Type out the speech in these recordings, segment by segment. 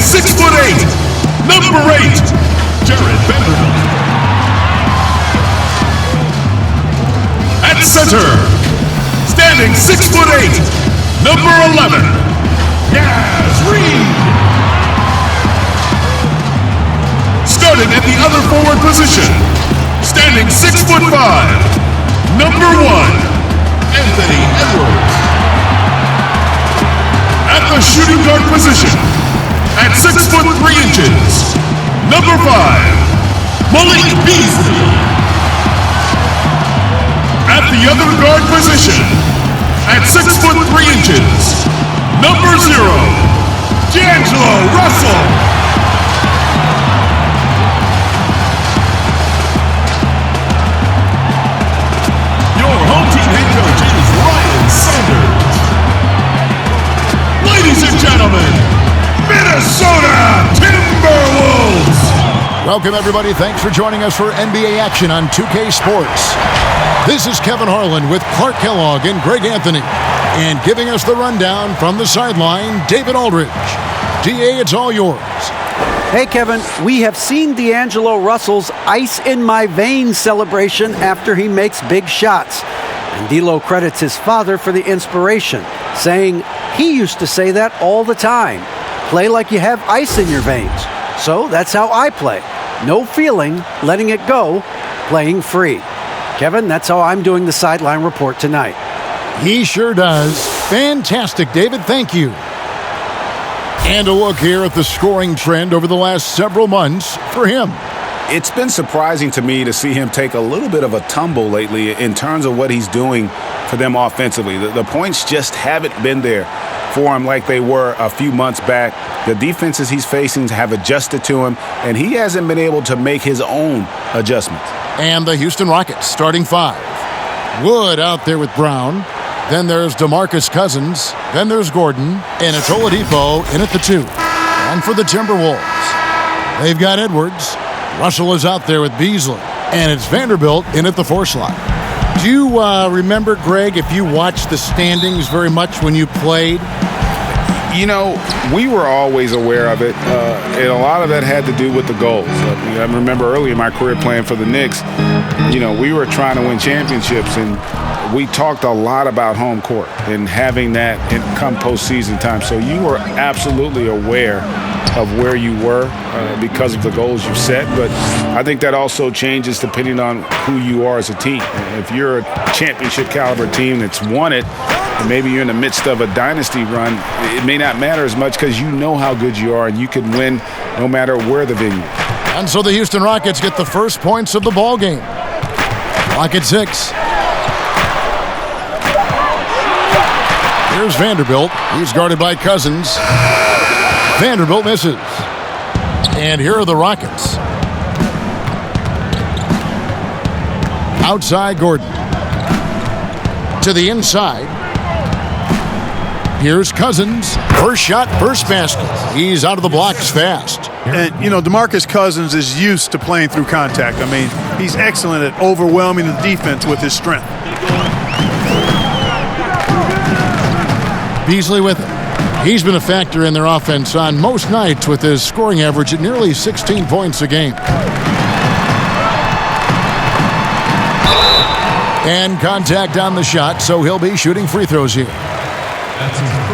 standing 6'8", number 8, Jared Vanderbilt. At center, standing 6'8", number 11, Yaz Reed. Starting at the other forward position, standing 6'5", number 1, Anthony Edwards. At the shooting guard position, at 6'3", number 5, Malik Beasley. At the other guard position, at 6'3", number 0, D'Angelo Russell. Home team head coach is Ryan Saunders. Ladies and gentlemen, Minnesota Timberwolves. Welcome everybody. Thanks for joining us for NBA action on 2K Sports. This is Kevin Harlan with Clark Kellogg and Greg Anthony. And giving us the rundown from the sideline, David Aldridge. DA, it's all yours. Hey, Kevin, we have seen D'Angelo Russell's ice in my veins celebration after he makes big shots. And D'Lo credits his father for the inspiration, saying he used to say that all the time. Play like you have ice in your veins. So that's how I play. No feeling, letting it go, playing free. Kevin, that's how I'm doing the sideline report tonight. He sure does. Fantastic, David. Thank you. And a look here at the scoring trend over the last several months for him. It's been surprising to me to see him take a little bit of a tumble lately in terms of what he's doing for them offensively. The points just haven't been there for him like they were a few months back. The defenses he's facing have adjusted to him, and he hasn't been able to make his own adjustments. And the Houston Rockets starting 5. Wood out there with Brown. Then there's DeMarcus Cousins. Then there's Gordon. And it's Oladipo in at the 2. And for the Timberwolves, they've got Edwards. Russell is out there with Beasley. And it's Vanderbilt in at the 4 slot. Do you remember, Greg, if you watched the standings very much when you played? You know, we were always aware of it, and a lot of that had to do with the goals. I remember early in my career playing for the Knicks, you know, we were trying to win championships, and we talked a lot about home court and having that come postseason time. So you were absolutely aware of where you were because of the goals you set. But I think that also changes depending on who you are as a team. If you're a championship caliber team that's won it, and maybe you're in the midst of a dynasty run, it may not matter as much because you know how good you are and you can win no matter where the venue. And so the Houston Rockets get the first points of the ball game. Clock at 6. Here's Vanderbilt. He's guarded by Cousins. Vanderbilt misses. And here are the Rockets. Outside Gordon. To the inside. Here's Cousins. First shot, first basket. He's out of the blocks fast. And, you know, DeMarcus Cousins is used to playing through contact. I mean, he's excellent at overwhelming the defense with his strength. Beasley with it. He's been a factor in their offense on most nights with his scoring average at nearly 16 points a game. And contact on the shot, so he'll be shooting free throws here.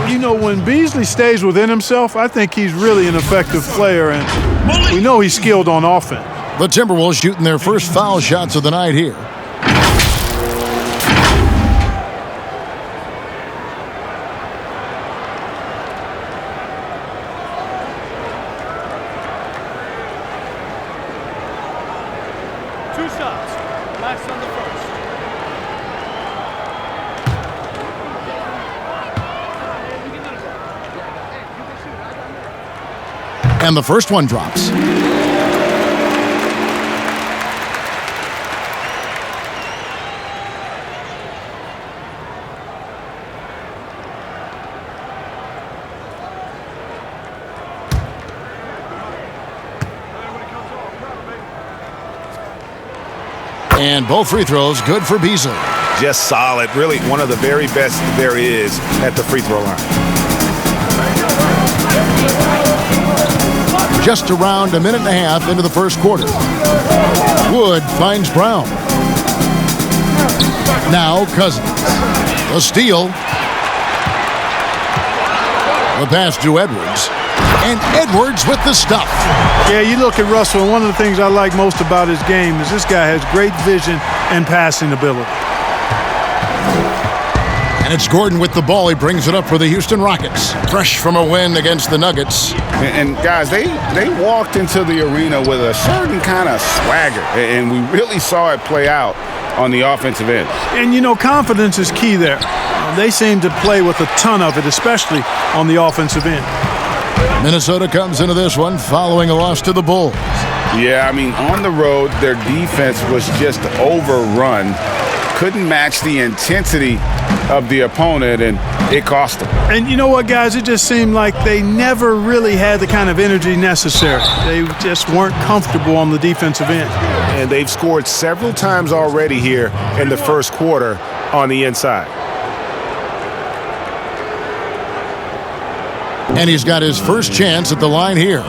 You know, when Beasley stays within himself, I think he's really an effective player, and we know he's skilled on offense. The Timberwolves shooting their first foul shots of the night here. And the first one drops. And both free throws good for Beasley. Just solid. Really one of the very best there is at the free throw line. just around a minute and a half into the first quarter. Wood finds Brown. Now Cousins. A steal. The pass to Edwards. And Edwards with the stuff. Yeah, you look at Russell, and one of the things I like most about his game is this guy has great vision and passing ability. And it's Gordon with the ball. He brings it up for the Houston Rockets. Fresh from a win against the Nuggets. And guys, they walked into the arena with a certain kind of swagger, and we really saw it play out on the offensive end. And, you know, confidence is key there. They seem to play with a ton of it, especially on the offensive end. Minnesota comes into this one following a loss to the Bulls. Yeah, I mean, on the road, their defense was just overrun. Couldn't match the intensity of the opponent, and it cost them. And you know what, guys? It just seemed like they never really had the kind of energy necessary. They just weren't comfortable on the defensive end. And they've scored several times already here in the first quarter on the inside. And he's got his first chance at the line here.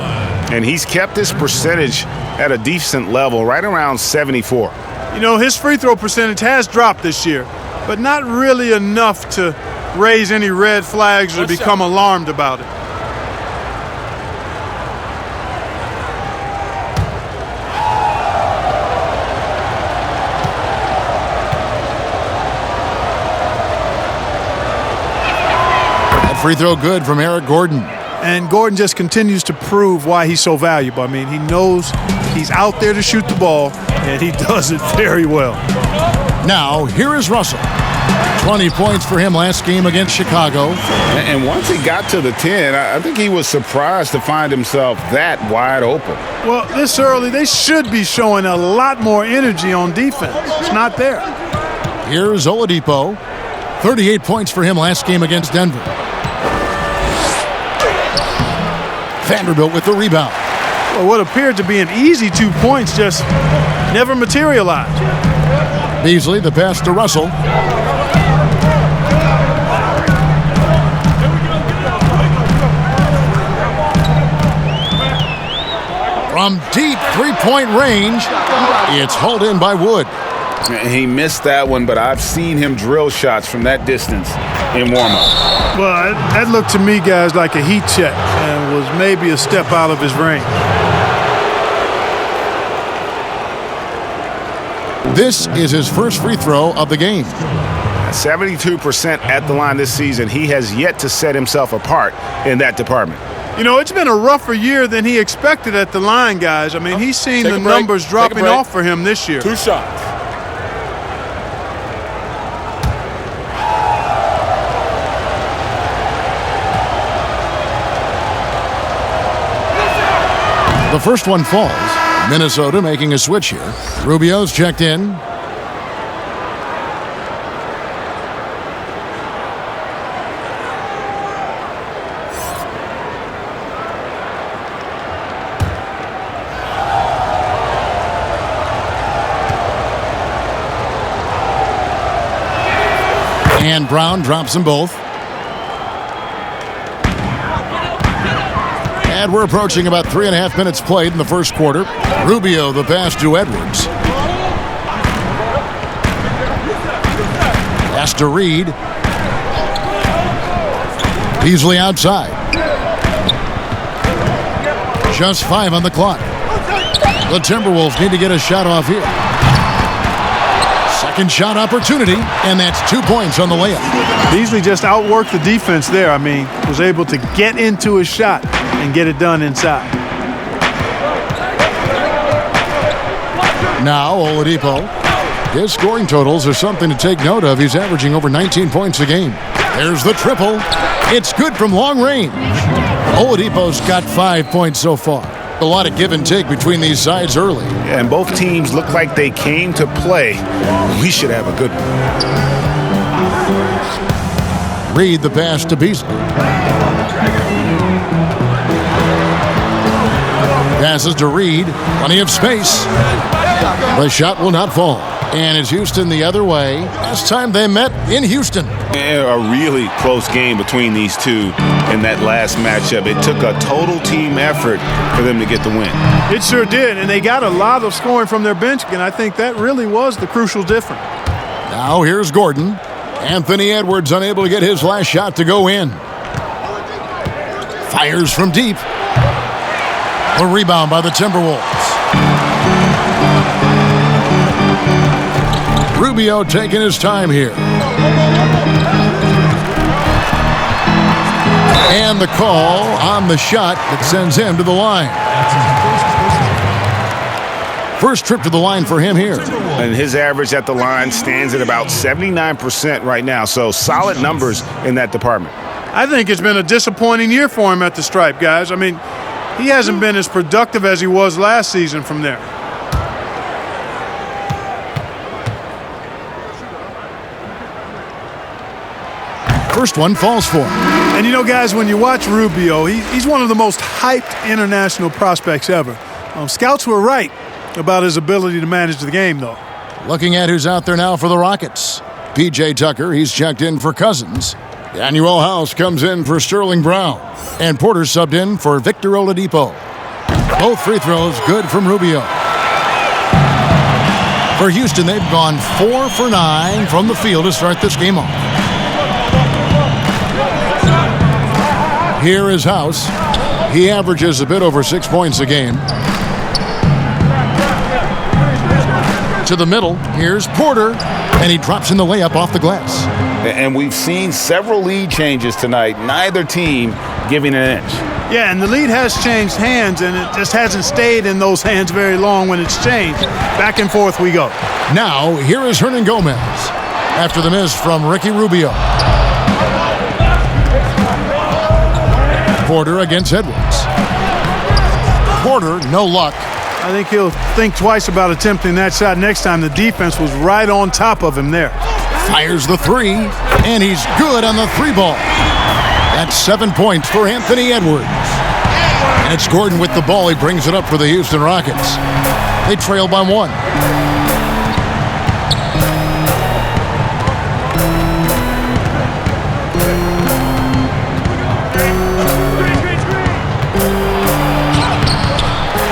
And he's kept his percentage at a decent level, right around 74. You know, his free throw percentage has dropped this year, but not really enough to raise any red flags or become alarmed about it. Free throw good from Eric Gordon. And Gordon just continues to prove why he's so valuable. I mean, he knows he's out there to shoot the ball, and he does it very well. Now, here is Russell. 20 points for him last game against Chicago. And once he got to the 10, I think he was surprised to find himself that wide open. Well, this early, they should be showing a lot more energy on defense. It's not there. Here's Oladipo. 38 points for him last game against Denver. Vanderbilt with the rebound. Well, what appeared to be an easy 2 points just never materialized. Beasley, the pass to Russell. From deep three-point range, it's hauled in by Wood. He missed that one, but I've seen him drill shots from that distance in warm-up. Well, that looked to me, guys, like a heat check and was maybe a step out of his range. This is his first free throw of the game. 72% at the line this season. He has yet to set himself apart in that department. You know, it's been a rougher year than he expected at the line, guys. I mean, he's seen the numbers dropping off for him this year. 2 shots. The first one falls. Minnesota making a switch here. Rubio's checked in. And Brown drops them both. And we're approaching about 3.5 minutes played in the first quarter. Rubio, the pass to Edwards. Pass to Reed. Beasley outside. Just 5 on the clock. The Timberwolves need to get a shot off here. Second shot opportunity, and that's 2 points on the layup. Beasley just outworked the defense there. I mean, was able to get into his shot and get it done inside. Now Oladipo. His scoring totals are something to take note of. He's averaging over 19 points a game. There's the triple. It's good from long range. Oladipo's got 5 points so far. A lot of give and take between these sides early. Yeah, and both teams look like they came to play. We should have a good one. Reed the pass to Beasley. Passes to Reed. Plenty of space. The shot will not fall. And it's Houston the other way. Last time they met in Houston. And a really close game between these two in that last matchup. It took a total team effort for them to get the win. It sure did, and they got a lot of scoring from their bench, and I think that really was the crucial difference. Now here's Gordon. Anthony Edwards unable to get his last shot to go in. Fires from deep. A rebound by the Timberwolves. Rubio taking his time here. And the call on the shot that sends him to the line. First trip to the line for him here. And his average at the line stands at about 79% right now. So solid numbers in that department. I think it's been a disappointing year for him at the stripe, guys. I mean, he hasn't been as productive as he was last season from there. First one falls for him. And you know, guys, when you watch Rubio, he's one of the most hyped international prospects ever. Scouts were right about his ability to manage the game, though. Looking at who's out there now for the Rockets. P.J. Tucker, he's checked in for Cousins. Daniel House comes in for Sterling Brown. And Porter subbed in for Victor Oladipo. Both free throws good from Rubio. For Houston, they've gone 4 for 9 from the field to start this game off. Here is House. He averages a bit over 6 points a game. To the middle, here's Porter, and he drops in the layup off the glass. And we've seen several lead changes tonight, neither team giving an inch. Yeah, and the lead has changed hands, and it just hasn't stayed in those hands very long when it's changed. Back and forth we go. Now, here is Hernan Gomez after the miss from Ricky Rubio. Porter against Edwards. Porter, no luck. I think he'll think twice about attempting that shot next time. The defense was right on top of him there. Fires the three, and he's good on the three ball. That's 7 points for Anthony Edwards. And it's Gordon with the ball. He brings it up for the Houston Rockets. They trail by 1.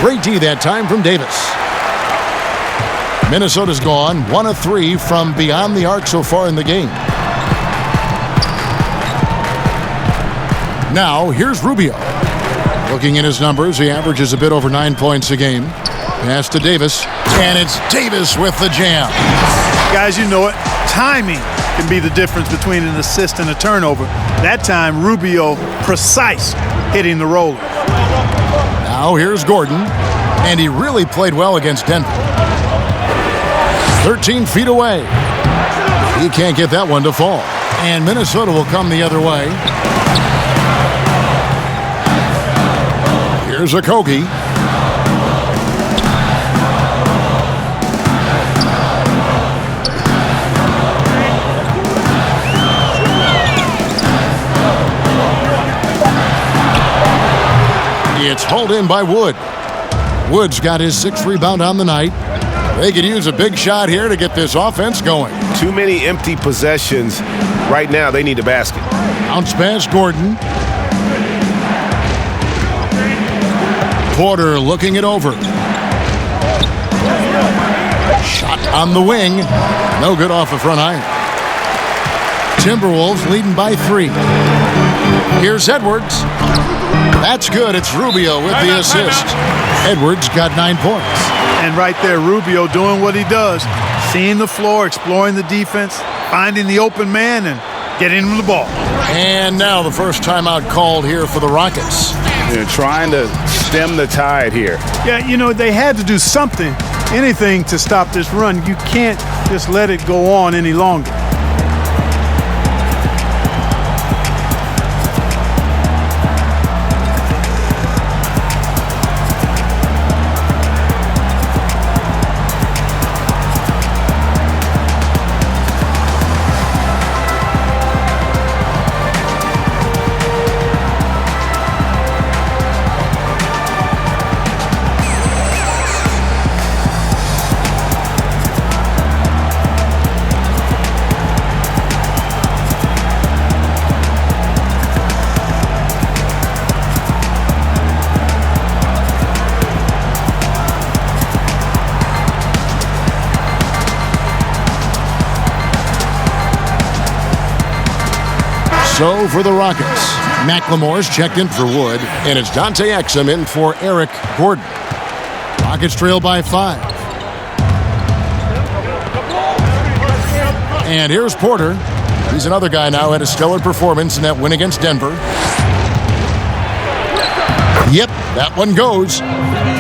Great D that time from Davis. Minnesota's gone 1 of 3 from beyond the arc so far in the game. Now, here's Rubio. Looking at his numbers, he averages a bit over 9 points a game. Pass to Davis, and it's Davis with the jam. Guys, you know it. Timing can be the difference between an assist and a turnover. That time, Rubio precise hitting the roller. Now here's Gordon, and he really played well against Denver. 13 feet away. He can't get that one to fall. And Minnesota will come the other way. Here's Okogie. It's hauled in by Wood. Wood's got his 6th rebound on the night. They could use a big shot here to get this offense going. Too many empty possessions. Right now, they need a basket. Bounce pass, Gordon. Porter looking it over. Shot on the wing. No good off the front iron. Timberwolves leading by 3. Here's Edwards. That's good. It's Rubio with the assist. Edwards got 9 points. And right there, Rubio doing what he does. Seeing the floor, exploring the defense, finding the open man, and getting him the ball. And now the first timeout called here for the Rockets. They're trying to stem the tide here. Yeah, you know, they had to do something, anything to stop this run. You can't just let it go on any longer. So for the Rockets, McLemore's checked in for Wood, and it's Dante Exum in for Eric Gordon. Rockets trail by 5. And here's Porter. He's another guy now who had a stellar performance in that win against Denver. Yep, that one goes.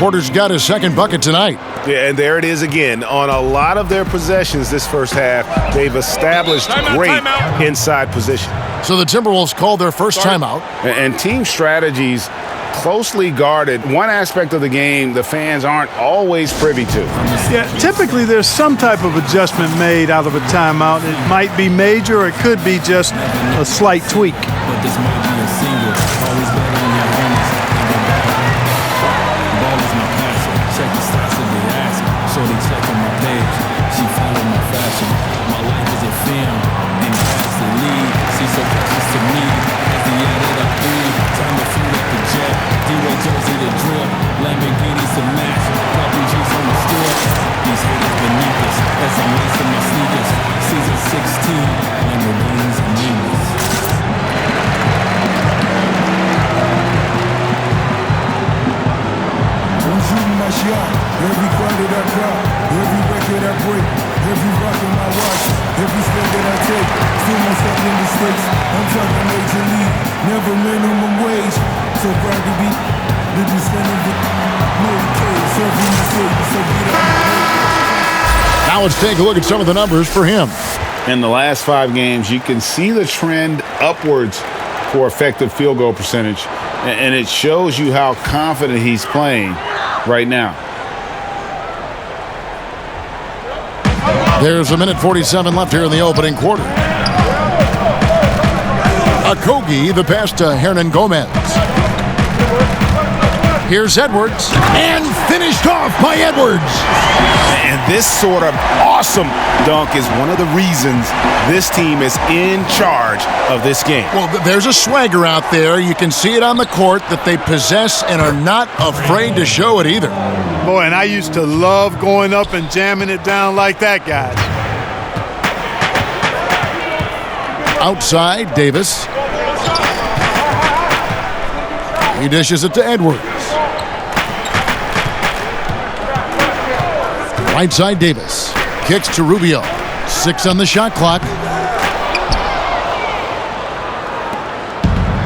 Porter's got his second bucket tonight. Yeah, and there it is again. On a lot of their possessions this first half, they've established great inside position. So the Timberwolves called their first timeout. And team strategies closely guarded. One aspect of the game the fans aren't always privy to. Yeah, typically there's some type of adjustment made out of a timeout. It might be major or it could be just a slight tweak. But this might be a single. Always bet on your homies. Ball is my passion. Check the stats if they ask. Shorty checking my page. She follow my fashion. My life is a film. And has the lead. She's so precious to me. As the air that I breathe. Time to flew up the jet. D-Way jersey to drip. Lamborghini to match. Couple G's on the strip. These haters beneath us. As I'm lacing my sneakers. Season 16. Lamborghinis and Nimas. I'm shooting my shot, every car that I drop, every record I break, every rock in my watch, every step that I take, still myself in the stakes, I'm talking major league, never minimum wage, so proud to be the descendant of Mary Kay, serving the city, so get out of the way. Now let's take a look at some of the numbers for him. In the last 5 games, you can see the trend upwards for effective field goal percentage, and it shows you how confident he's playing right now. There's a minute 47 left here in the opening quarter. Okogie, the pass to Hernan Gomez. Here's Edwards, and finished off by Edwards. And this sort of awesome dunk is one of the reasons this team is in charge of this game. Well, there's a swagger out there. You can see it on the court that they possess and are not afraid to show it either. Boy, and I used to love going up and jamming it down like that, guys. Outside, Davis. He dishes it to Edwards. Right side, Davis. Kicks to Rubio. 6 on the shot clock.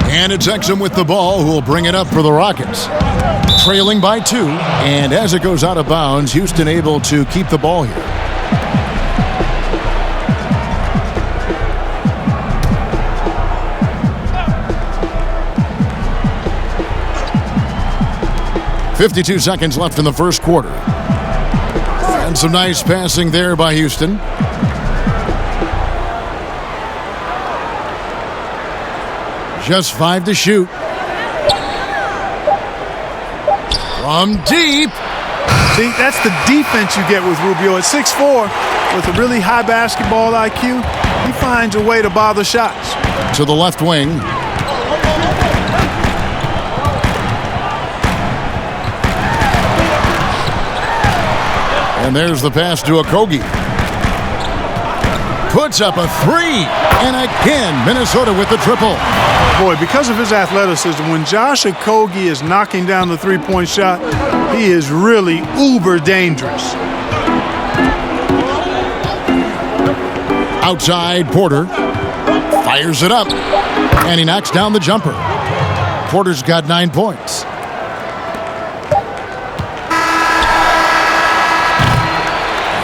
And it's Exum with the ball, who will bring it up for the Rockets. Trailing by 2. And as it goes out of bounds, Houston able to keep the ball here. .52 seconds left in the first quarter. And some nice passing there by Houston. Just 5 to shoot. From deep. See, that's the defense you get with Rubio. At 6'4", with a really high basketball IQ, he finds a way to bother shots. To the left wing. And there's the pass to Okogie. Puts up a 3. And again, Minnesota with the triple. Boy, because of his athleticism, when Josh Okogie is knocking down the three-point shot, he is really uber dangerous. Outside, Porter. Fires it up. And he knocks down the jumper. Porter's got 9 points.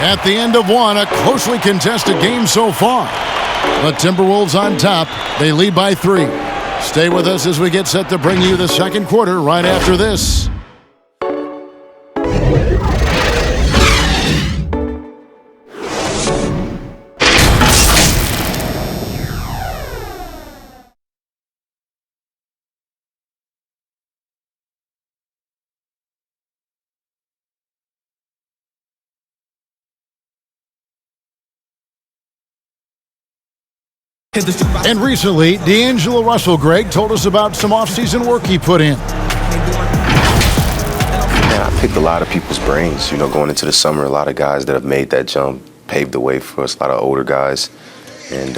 At the end of one, a closely contested game so far. The Timberwolves on top. They lead by 3. Stay with us as we get set to bring you the second quarter right after this. And recently, D'Angelo Russell, Greg, told us about some off-season work he put in. Yeah, I picked a lot of people's brains. You know, going into the summer, a lot of guys that have made that jump, paved the way for us, a lot of older guys. And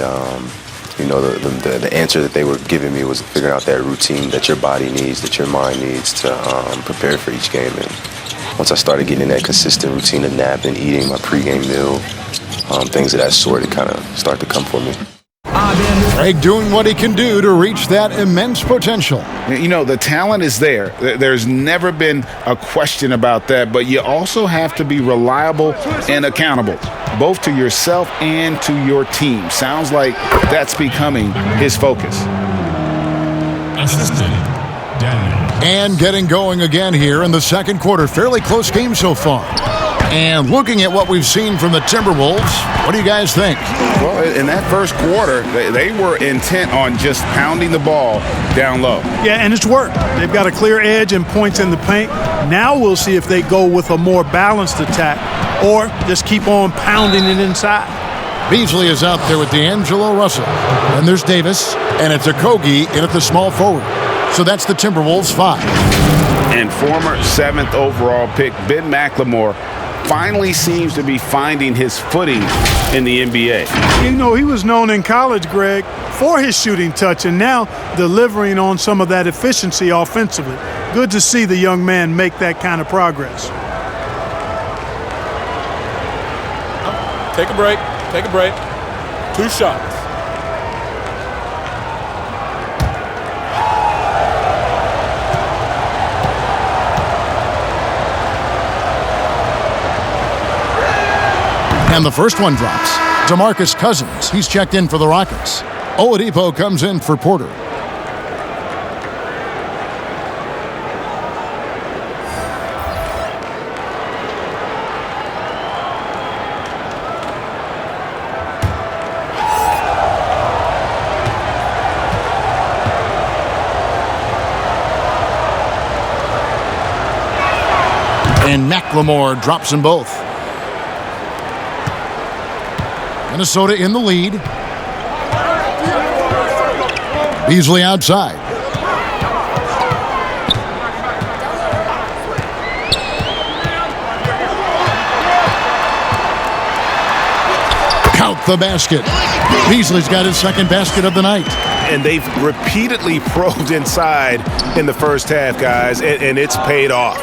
You know, the answer that they were giving me was figuring out that routine that your body needs, that your mind needs to prepare for each game. And once I started getting in that consistent routine of napping, eating my pregame meal, things of that sort, it kind of started to come for me. Craig doing what he can do to reach that immense potential. You know, the talent is there. There's never been a question about that, but you also have to be reliable and accountable, both to yourself and to your team. Sounds like that's becoming his focus. Assistant, Daniel. And getting going again here in the second quarter. Fairly close game so far. And looking at what we've seen from the Timberwolves, what do you guys think? Well, in that first quarter, they were intent on just pounding the ball down low. Yeah, and it's worked. They've got a clear edge and points in the paint. Now we'll see if they go with a more balanced attack or just keep on pounding it inside. Beasley is out there with D'Angelo Russell. And there's Davis, and it's Okogie in at the small forward. So that's the Timberwolves 5. And former 7th overall pick Ben McLemore finally seems to be finding his footing in the NBA. You know, he was known in college, Greg, for his shooting touch and now delivering on some of that efficiency offensively. Good to see the young man make that kind of progress. Take a break. Take a break. 2 shots. And the first one drops. DeMarcus Cousins, he's checked in for the Rockets. Oladipo comes in for Porter. And McLemore drops them both. Minnesota in the lead. Beasley outside. Count the basket. Beasley's got his second basket of the night. And they've repeatedly probed inside in the first half, guys, and it's paid off.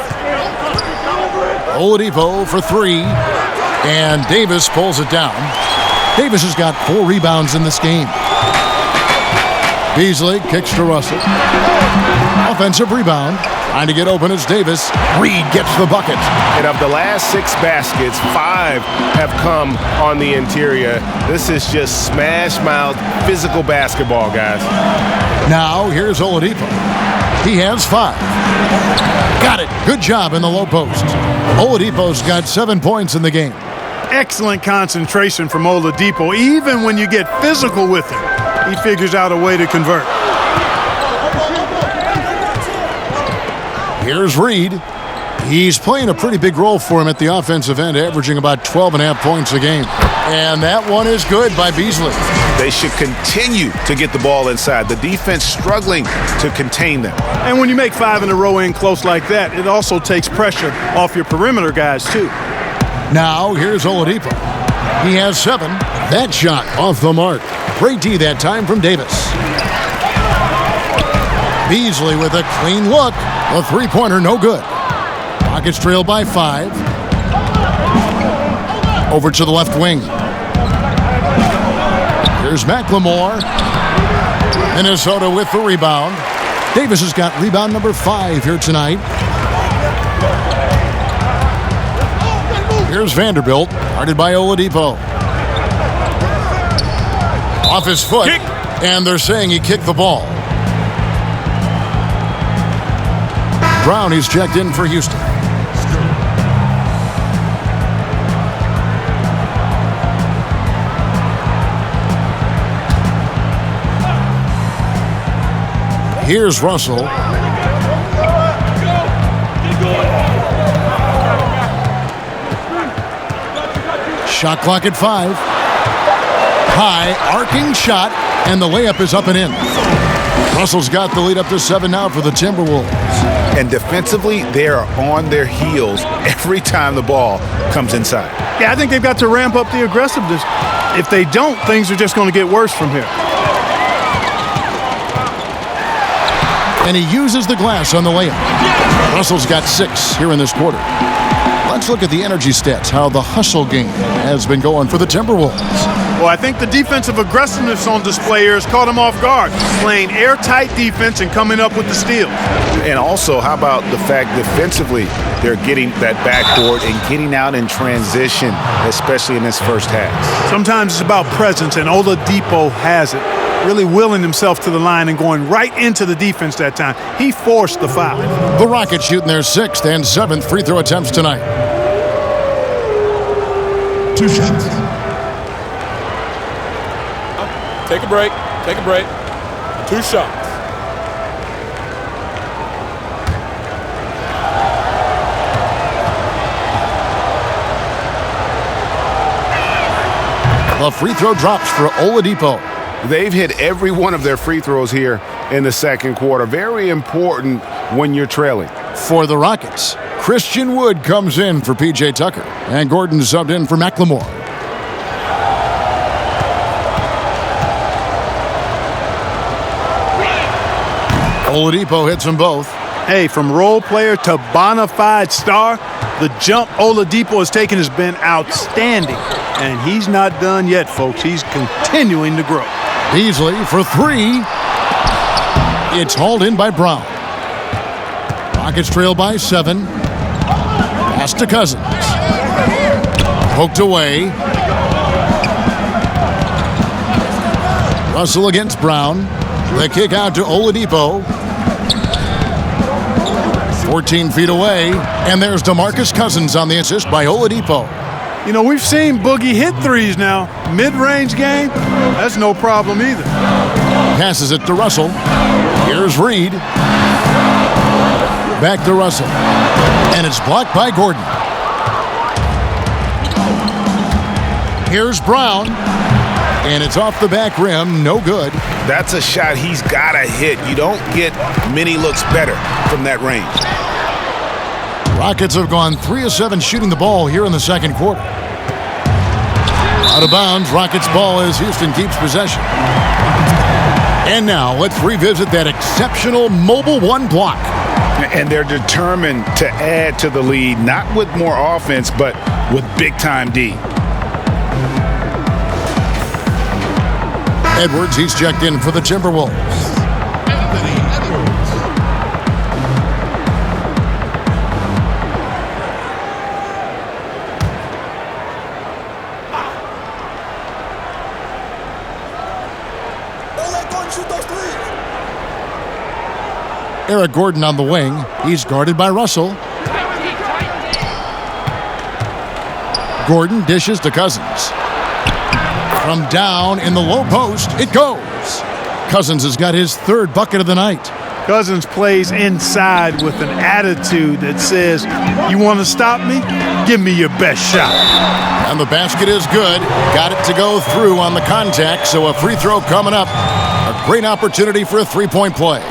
Oladipo for 3. And Davis pulls it down. Davis has got 4 rebounds in this game. Beasley kicks to Russell. Offensive rebound. Trying to get open is Davis. Reed gets the bucket. And of the last 6 baskets, 5 have come on the interior. This is just smash-mouth physical basketball, guys. Now here's Oladipo. He has 5. Got it. Good job in the low post. Oladipo's got 7 points in the game. Excellent concentration from Oladipo. Even when you get physical with him, he figures out a way to convert. Here's Reed. He's playing a pretty big role for him at the offensive end, averaging about 12.5 points a game. And that one is good by Beasley. They should continue to get the ball inside. The defense struggling to contain them. And when you make 5 in a row in close like that, it also takes pressure off your perimeter guys, too. Now, here's Oladipo. He has 7. That shot off the mark. Great D that time from Davis. Beasley with a clean look. A 3-pointer, no good. Rockets trail by 5. Over to the left wing. Here's McLemore. Minnesota with the rebound. Davis has got rebound number 5 here tonight. Here's Vanderbilt, guarded by Oladipo. Off his foot, Kick. And they're saying he kicked the ball. Brown, he's checked in for Houston. Here's Russell. Shot clock at 5. High, arcing shot, and the layup is up and in. Russell's got the lead up to 7 now for the Timberwolves. And defensively, they are on their heels every time the ball comes inside. Yeah, I think they've got to ramp up the aggressiveness. If they don't, things are just going to get worse from here. And he uses the glass on the layup. Russell's got 6 here in this quarter. Let's look at the energy stats, how the hustle game has been going for the Timberwolves. Well, I think the defensive aggressiveness on display here has caught him off guard, playing airtight defense and coming up with the steals. And also, how about the fact defensively, they're getting that backboard and getting out in transition, especially in this first half. Sometimes it's about presence, and Oladipo has it. Really willing himself to the line and going right into the defense that time. He forced the foul. The Rockets shooting their 6th and 7th free throw attempts tonight. 2 shots. Take a break. Take a break. 2 shots. The free throw drops for Oladipo. They've hit every one of their free throws here in the second quarter. Very important when you're trailing. For the Rockets, Christian Wood comes in for P.J. Tucker, and Gordon subbed in for McLemore. Oladipo hits them both. Hey, from role player to bona fide star, the jump Oladipo has taken has been outstanding. And he's not done yet, folks. He's continuing to grow. Beasley for 3. It's hauled in by Brown. Rockets trail by 7. Pass to Cousins. Poked away. Russell against Brown. The kick out to Oladipo. 14 feet away. And there's DeMarcus Cousins on the assist by Oladipo. You know, we've seen Boogie hit threes now. Mid-range game, that's no problem either. Passes it to Russell. Here's Reed. Back to Russell. And it's blocked by Gordon. Here's Brown. And it's off the back rim. No good. That's a shot he's got to hit. You don't get many looks better from that range. Rockets have gone 3 of 7 shooting the ball here in the second quarter. Out of bounds, Rockets ball as Houston keeps possession. And now let's revisit that exceptional mobile 1 block. And they're determined to add to the lead, not with more offense, but with big-time D. Edwards, he's checked in for the Timberwolves. Eric Gordon on the wing. He's guarded by Russell. Gordon dishes to Cousins. From down in the low post, it goes. Cousins has got his 3rd bucket of the night. Cousins plays inside with an attitude that says, you want to stop me? Give me your best shot. And the basket is good. Got it to go through on the contact, so a free throw coming up. A great opportunity for a 3-point play.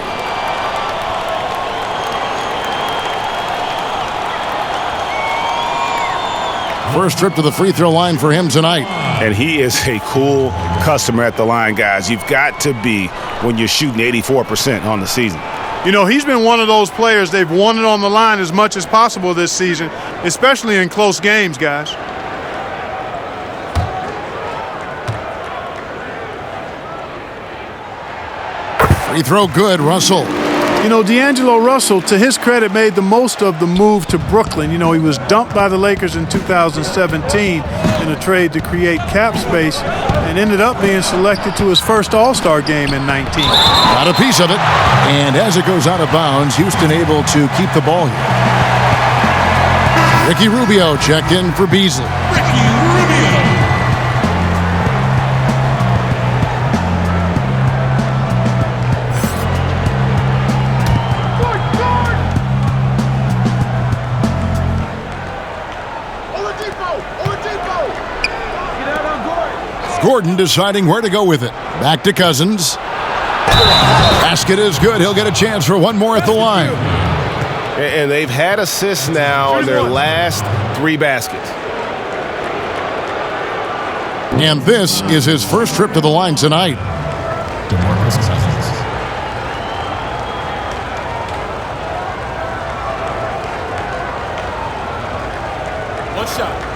First trip to the free throw line for him tonight. And he is a cool customer at the line, guys. You've got to be when you're shooting 84% on the season. You know, he's been one of those players they've wanted on the line as much as possible this season, especially in close games, guys. Free throw good, Russell. You know, D'Angelo Russell, to his credit, made the most of the move to Brooklyn. You know, he was dumped by the Lakers in 2017 in a trade to create cap space and ended up being selected to his first All-Star game in 19. Got a piece of it. And as it goes out of bounds, Houston able to keep the ball here. Ricky Rubio checked in for Beasley. Gordon deciding where to go with it. Back to Cousins. Basket is good. He'll get a chance for one more at the line. And they've had assists now in their last 3 baskets. And this is his first trip to the line tonight. One shot.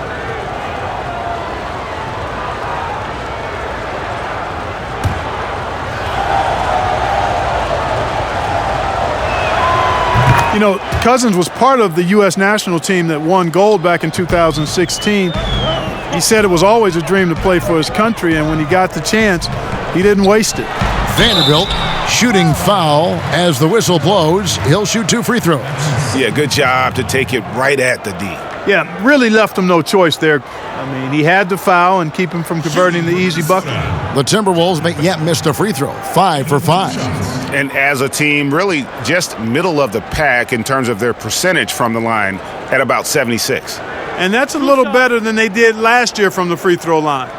You know, Cousins was part of the U.S. national team that won gold back in 2016. He said it was always a dream to play for his country, and when he got the chance, he didn't waste it. Vanderbilt shooting foul as the whistle blows. He'll shoot 2 free throws. Yeah, good job to take it right at the D. Yeah, really left him no choice there. I mean, he had to foul and keep him from converting the easy bucket. The Timberwolves missed a free throw, 5 for 5. And as a team, really just middle of the pack in terms of their percentage from the line at about 76. And that's a little better than they did last year from the free throw line.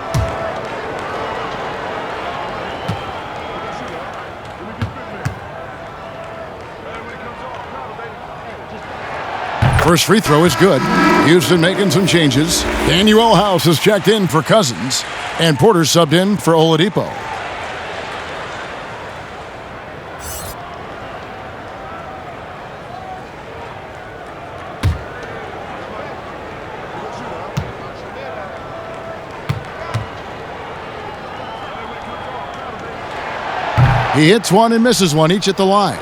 First free throw is good. Houston making some changes. Daniel House has checked in for Cousins, and Porter subbed in for Oladipo. He hits one and misses one, each at the line.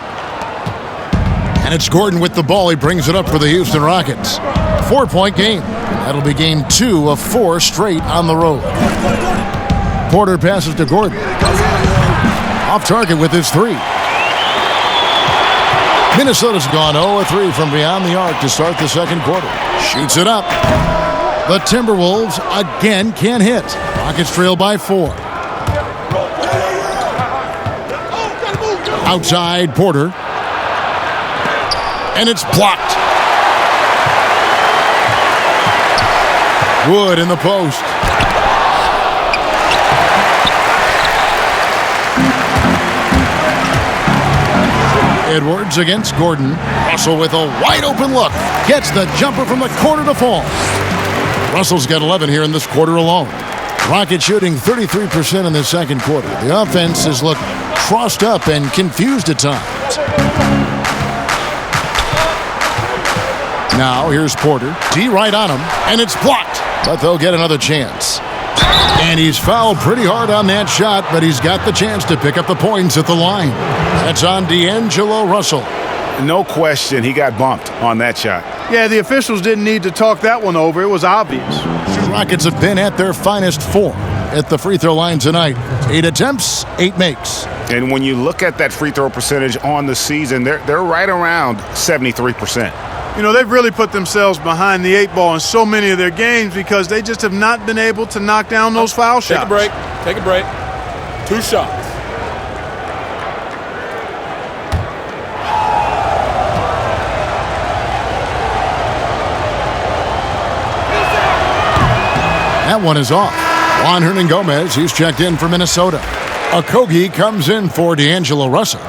And it's Gordon with the ball. He brings it up for the Houston Rockets. 4-point game. That'll be game 2 of 4 straight on the road. Porter passes to Gordon. Off target with his 3. Minnesota's gone 0-3 from beyond the arc to start the second quarter. Shoots it up. The Timberwolves again can't hit. Rockets trail by 4. Outside Porter. And it's blocked. Wood in the post. Edwards against Gordon. Russell with a wide open look. Gets the jumper from the corner to fall. Russell's got 11 here in this quarter alone. Rockets shooting 33% in the second quarter. The offense has looked crossed up and confused at times. Now, here's Porter. D right on him, and it's blocked. But they'll get another chance. And he's fouled pretty hard on that shot, but he's got the chance to pick up the points at the line. That's on D'Angelo Russell. No question, he got bumped on that shot. Yeah, the officials didn't need to talk that one over. It was obvious. The Rockets have been at their finest 4 at the free throw line tonight. 8 attempts, 8 makes. And when you look at that free throw percentage on the season, they're right around 73%. You know, they've really put themselves behind the 8 ball in so many of their games because they just have not been able to knock down those foul shots. Take a break. Take a break. 2 shots. That one is off. Juan Hernangomez, he's checked in for Minnesota. Okogie comes in for D'Angelo Russell.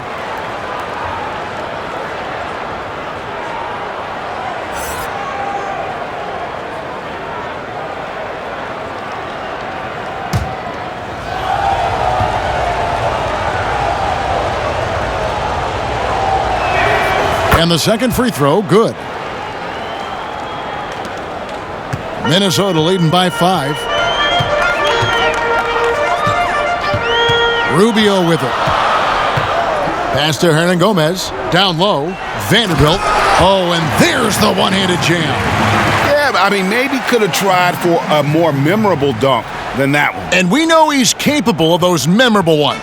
And the second free throw, good. Minnesota leading by 5. Rubio with it. Pass to Hernangomez. Down low. Vanderbilt. Oh, and there's the one-handed jam. Yeah, I mean, maybe could have tried for a more memorable dunk than that one. And we know he's capable of those memorable ones.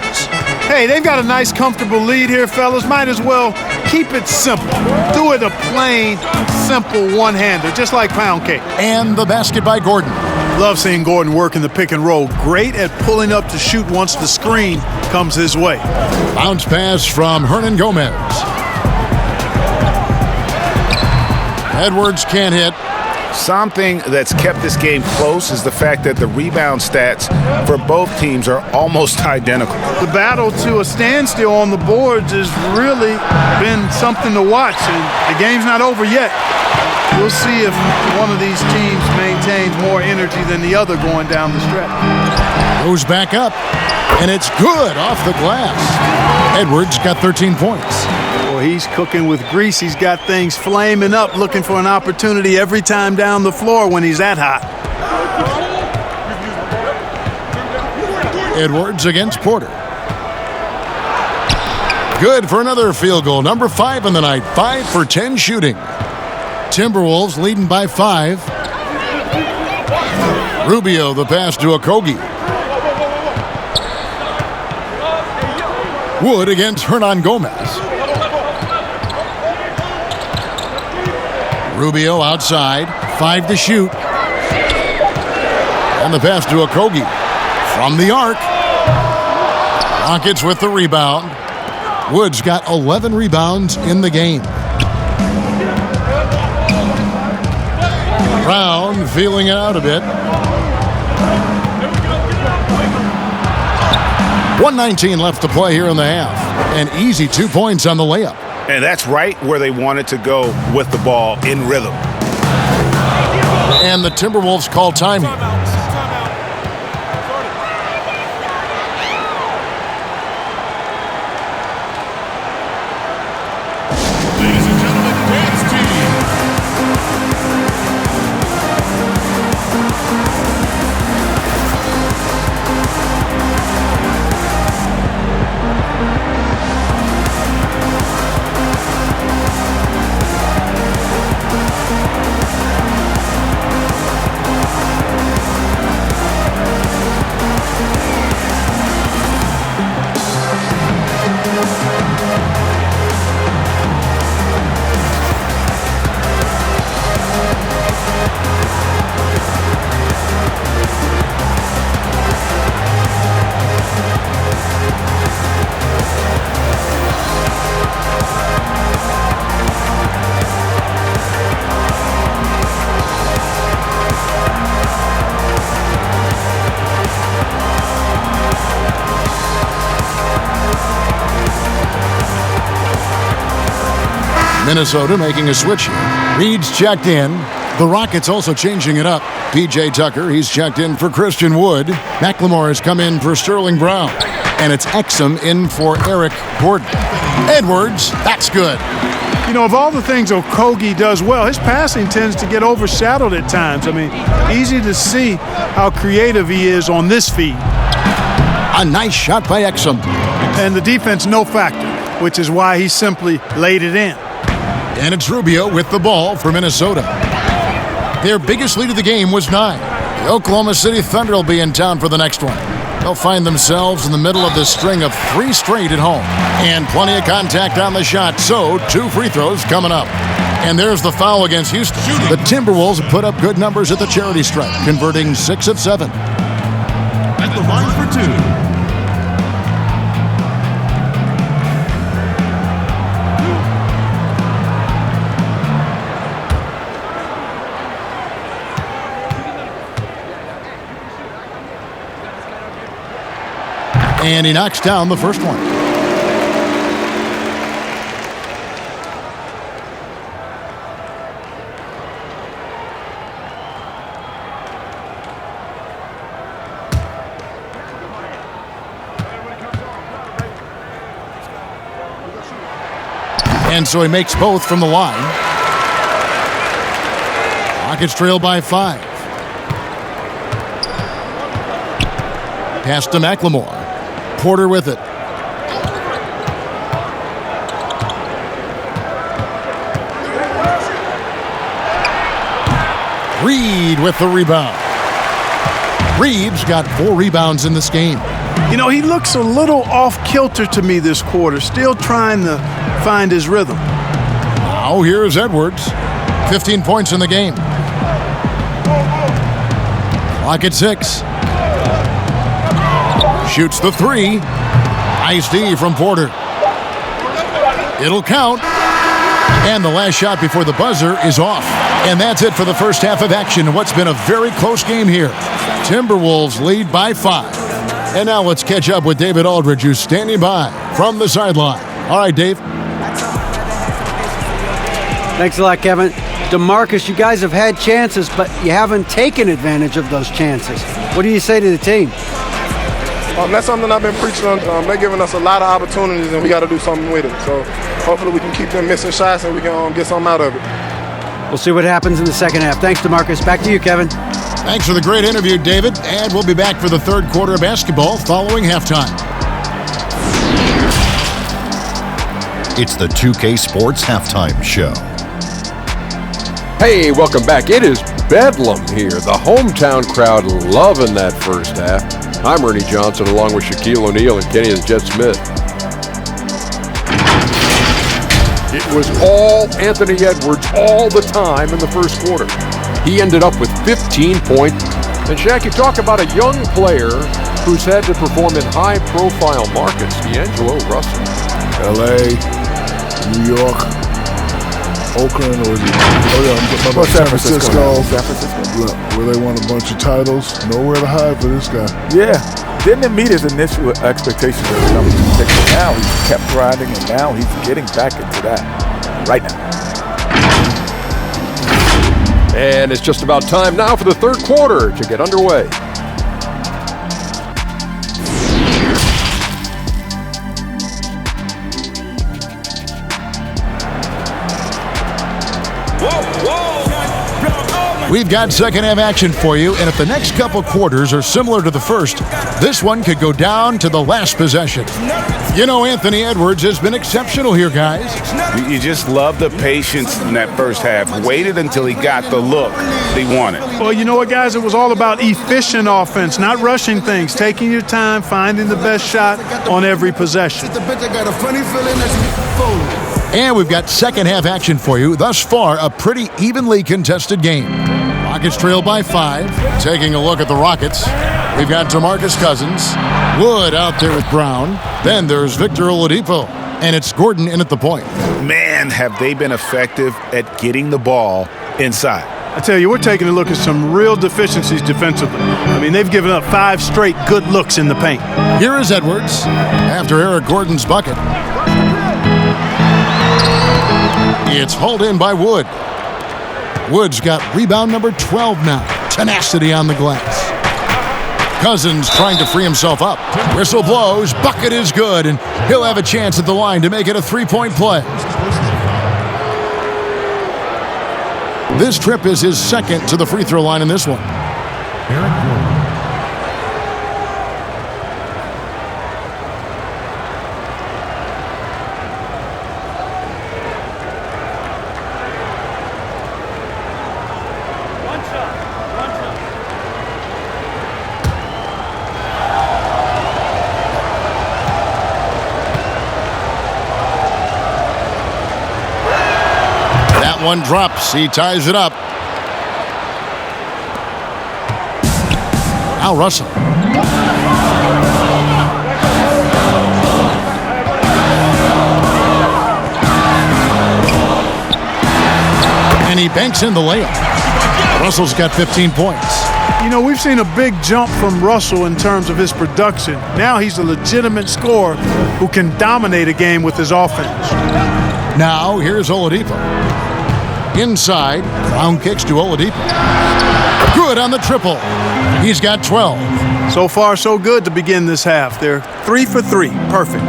Hey, they've got a nice, comfortable lead here, fellas. Might as well keep it simple. Do it a plain, simple one-hander, just like pound cake. And the basket by Gordon. Love seeing Gordon work in the pick and roll. Great at pulling up to shoot once the screen comes his way. Bounce pass from Hernangomez. Edwards can't hit. Something that's kept this game close is the fact that the rebound stats for both teams are almost identical. The battle to a standstill on the boards has really been something to watch, and the game's not over yet. We'll see if one of these teams maintains more energy than the other going down the stretch. Goes back up, and it's good off the glass. Edwards got 13 points. Boy, he's cooking with grease. He's got things flaming up, looking for an opportunity every time down the floor when he's that hot. Edwards against Porter. Good for another field goal. Number 5 in the night. 5 for 10 shooting. Timberwolves leading by 5. Rubio the pass to Okogie. Wood against Hernan Gomez. Rubio outside. 5 to shoot. And the pass to Okogie. From the arc. Rockets with the rebound. Wood's got 11 rebounds in the game. Brown feeling it out a bit. 1:19 left to play here in the half. An easy 2 points on the layup. And that's right where they wanted to go with the ball, in rhythm. And the Timberwolves call time here. Ladies and gentlemen, dance team. Minnesota making a switch here. Reed's checked in. The Rockets also changing it up. P.J. Tucker, he's checked in for Christian Wood. McLemore has come in for Sterling Brown. And it's Exum in for Eric Gordon. Edwards, that's good. You know, of all the things Okogie does well, his passing tends to get overshadowed at times. I mean, easy to see how creative he is on this feed. A nice shot by Exum. And the defense, no factor, which is why he simply laid it in. And it's Rubio with the ball for Minnesota. Their biggest lead of the game was 9. The Oklahoma City Thunder will be in town for the next one. They'll find themselves in the middle of this string of 3 straight at home. And plenty of contact on the shot, so 2 free throws coming up. And there's the foul against Houston. The Timberwolves put up good numbers at the charity stripe, converting 6 of 7. At the line for 2. And he knocks down the first one. And so he makes both from the line. Rockets trail by 5. Pass to McLemore. Porter with it. Reed with the rebound. Reed's got 4 rebounds in this game. You know, he looks a little off kilter to me this quarter, still trying to find his rhythm. Now here's Edwards. 15 points in the game. Clock at 6. Shoots the 3. Nice D from Porter. It'll count. And the last shot before the buzzer is off. And that's it for the first half of action in what's been a very close game here. Timberwolves lead by 5. And now let's catch up with David Aldridge, who's standing by from the sideline. All right, Dave. Thanks a lot, Kevin. DeMarcus, you guys have had chances, but you haven't taken advantage of those chances. What do you say to the team? That's something I've been preaching on. They're giving us a lot of opportunities, and we got to do something with it. So hopefully we can keep them missing shots and we can get something out of it. We'll see what happens in the second half. Thanks, DeMarcus. Back to you, Kevin. Thanks for the great interview, David. And we'll be back for the third quarter of basketball following halftime. It's the 2K Sports Halftime Show. Hey, welcome back. It is Bedlam here. The hometown crowd loving that first half. I'm Ernie Johnson along with Shaquille O'Neal and Kenny as Jet Smith. It was all Anthony Edwards all the time in the first quarter. He ended up with 15 points. And Shaq, you talk about a young player who's had to perform in high-profile markets, D'Angelo Russell. L.A., New York, Oakland, or San Francisco. Look, where they won a bunch of titles. Nowhere to hide for this guy. Yeah. Didn't meet his initial expectations of the number 2 pick. But now he's kept grinding, and now he's getting back into that right now. And it's just about time now for the third quarter to get underway. We've got second half action for you, and if the next couple quarters are similar to the first, this one could go down to the last possession. You know, Anthony Edwards has been exceptional here, guys. You just love the patience in that first half. Waited until he got the look he wanted. Well, you know what, guys? It was all about efficient offense, not rushing things, taking your time, finding the best shot on every possession. And we've got second half action for you. Thus far, a pretty evenly contested game. Rockets trail by 5. Taking a look at the Rockets, we've got DeMarcus Cousins, Wood out there with Brown. Then there's Victor Oladipo, and it's Gordon in at the point. Man, have they been effective at getting the ball inside. I tell you, we're taking a look at some real deficiencies defensively. I mean, they've given up 5 straight good looks in the paint. Here is Edwards after Eric Gordon's bucket. It's hauled in by Wood. Wood's got rebound number 12 now. Tenacity on the glass. Cousins trying to free himself up. Whistle blows, bucket is good, and he'll have a chance at the line to make it a 3-point play. This trip is his second to the free throw line in this one. Eric Gordon. One drops. He ties it up. Now Russell. And he banks in the layup. Russell's got 15 points. You know, we've seen a big jump from Russell in terms of his production. Now he's a legitimate scorer who can dominate a game with his offense. Now here's Oladipo. Inside, Brown kicks to Oladipo. Good on the triple. He's got 12. So far, so good to begin this half. They're 3 for 3. Perfect.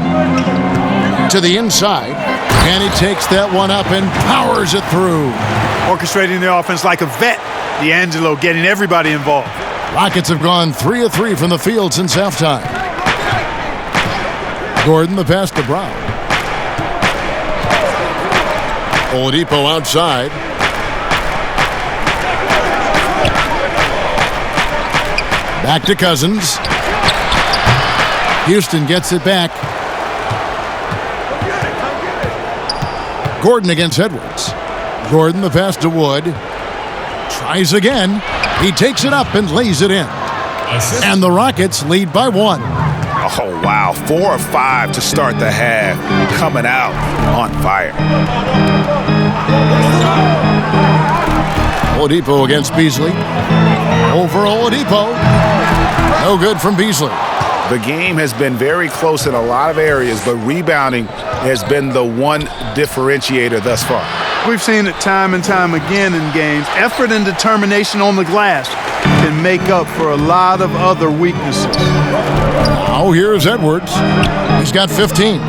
To the inside, and he takes that one up and powers it through. Orchestrating the offense like a vet. D'Angelo getting everybody involved. Rockets have gone 3 of 3 from the field since halftime. Gordon the pass to Brown. Oladipo outside. Back to Cousins. Houston gets it back. Gordon against Edwards. Gordon the pass to Wood. Tries again. He takes it up and lays it in. And the Rockets lead by 1. Oh, wow. 4 of 5 to start the half. Coming out on fire. Oladipo against Beasley. Over Oladipo. No good from Beasley. The game has been very close in a lot of areas, but rebounding has been the one differentiator thus far. We've seen it time and time again in games. Effort and determination on the glass can make up for a lot of other weaknesses. Now here's Edwards. He's got 15.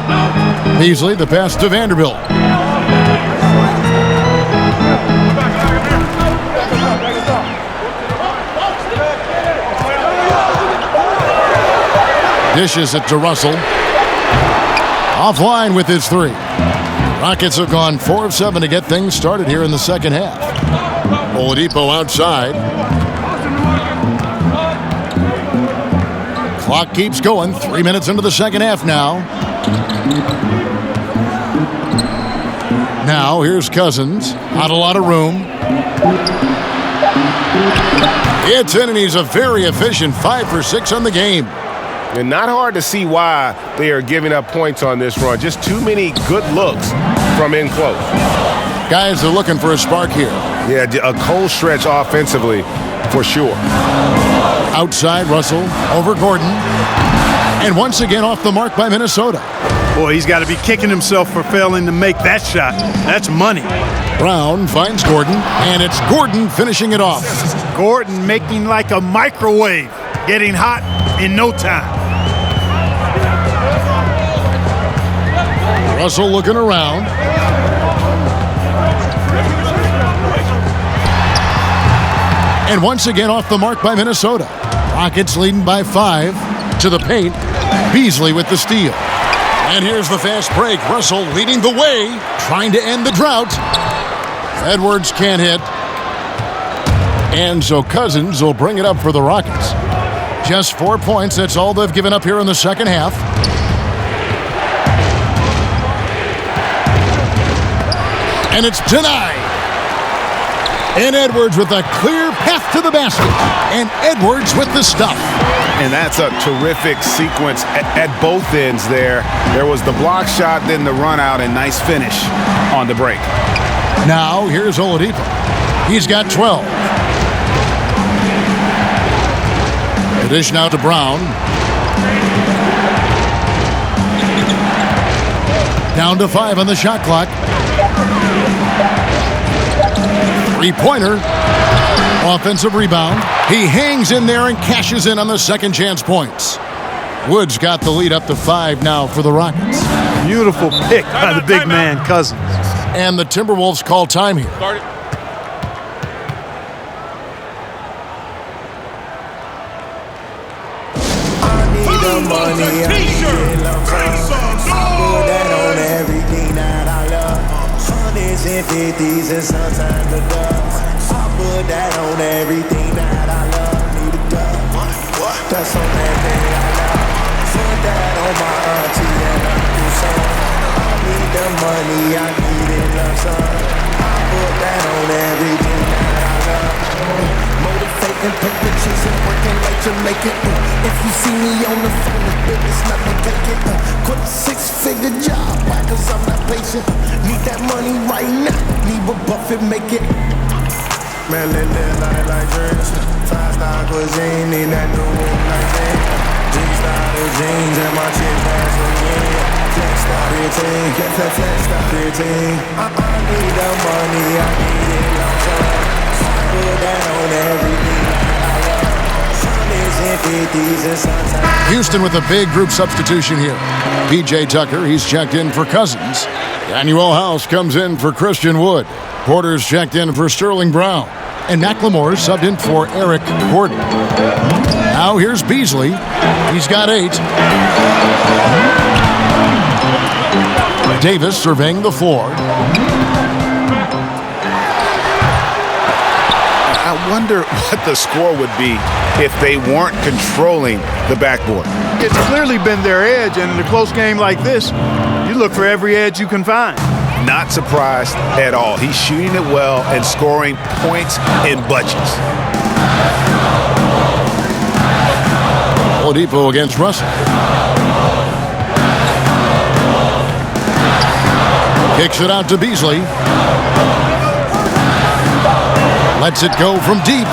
Beasley, the pass to Vanderbilt. Dishes it to Russell. Offline with his 3. Rockets have gone 4 of 7 to get things started here in the second half. Oladipo outside. Clock keeps going. 3 minutes into the second half now. Now here's Cousins. Not a lot of room. It's in, and he's a very efficient 5 for 6 on the game. And not hard to see why they are giving up points on this run. Just too many good looks from in close. Guys are looking for a spark here. Yeah, a cold stretch offensively for sure. Outside, Russell over Gordon. And once again off the mark by Minnesota. Boy, he's got to be kicking himself for failing to make that shot. That's money. Brown finds Gordon, and it's Gordon finishing it off. Gordon making like a microwave, getting hot in no time. Russell looking around. And once again off the mark by Minnesota. Rockets leading by 5 to the paint. Beasley with the steal. And here's the fast break. Russell leading the way, trying to end the drought. Edwards can't hit. And so Cousins will bring it up for the Rockets. Just 4 points. That's all they've given up here in the second half. And it's denied. And Edwards with a clear path to the basket. And Edwards with the stuff. And that's a terrific sequence at both ends there. There was the block shot, then the run out, and nice finish on the break. Now here's Oladipo. He's got 12. The dish now to Brown. Down to 5 on the shot clock. Three-pointer. Offensive rebound. He hangs in there and cashes in on the second chance points. Woods got the lead up to 5 now for the Rockets. Beautiful pick by the big man, Cousins. And the Timberwolves call time here. Start it. Money, I need love song. Put that on everything that I love. 100s and 50s and sometimes the dubs. I put that on everything that I love. Need a dub. That's on everything I love. Put that on my auntie and uncle son. I need the money, I need it, love song. I put that on everything that I love. Motivating, paper chasing, working late to make it. If you see me on the phone, it's business, not to take it. Quit a 6-figure job, why? Cause I'm not patient. Need that money right now, need a Buffett, make it. Man, live life like dreams. 5-star cuisine, need that new whip like that. G-style jeans and my chick pass again. Flex-style 15, get that flex-style 15. I need the money, I need it long term. Put that on everything I love. Houston with a big group substitution here. P.J. Tucker, he's checked in for Cousins. Daniel House comes in for Christian Wood. Porter's checked in for Sterling Brown. And McLemore subbed in for Eric Gordon. Now here's Beasley. He's got 8. Davis surveying the floor. I wonder what the score would be if they weren't controlling the backboard. It's clearly been their edge, and in a close game like this, you look for every edge you can find. Not surprised at all. He's shooting it well and scoring points in bunches. Oladipo against Russell. Kicks it out to Beasley. Lets it go from deep.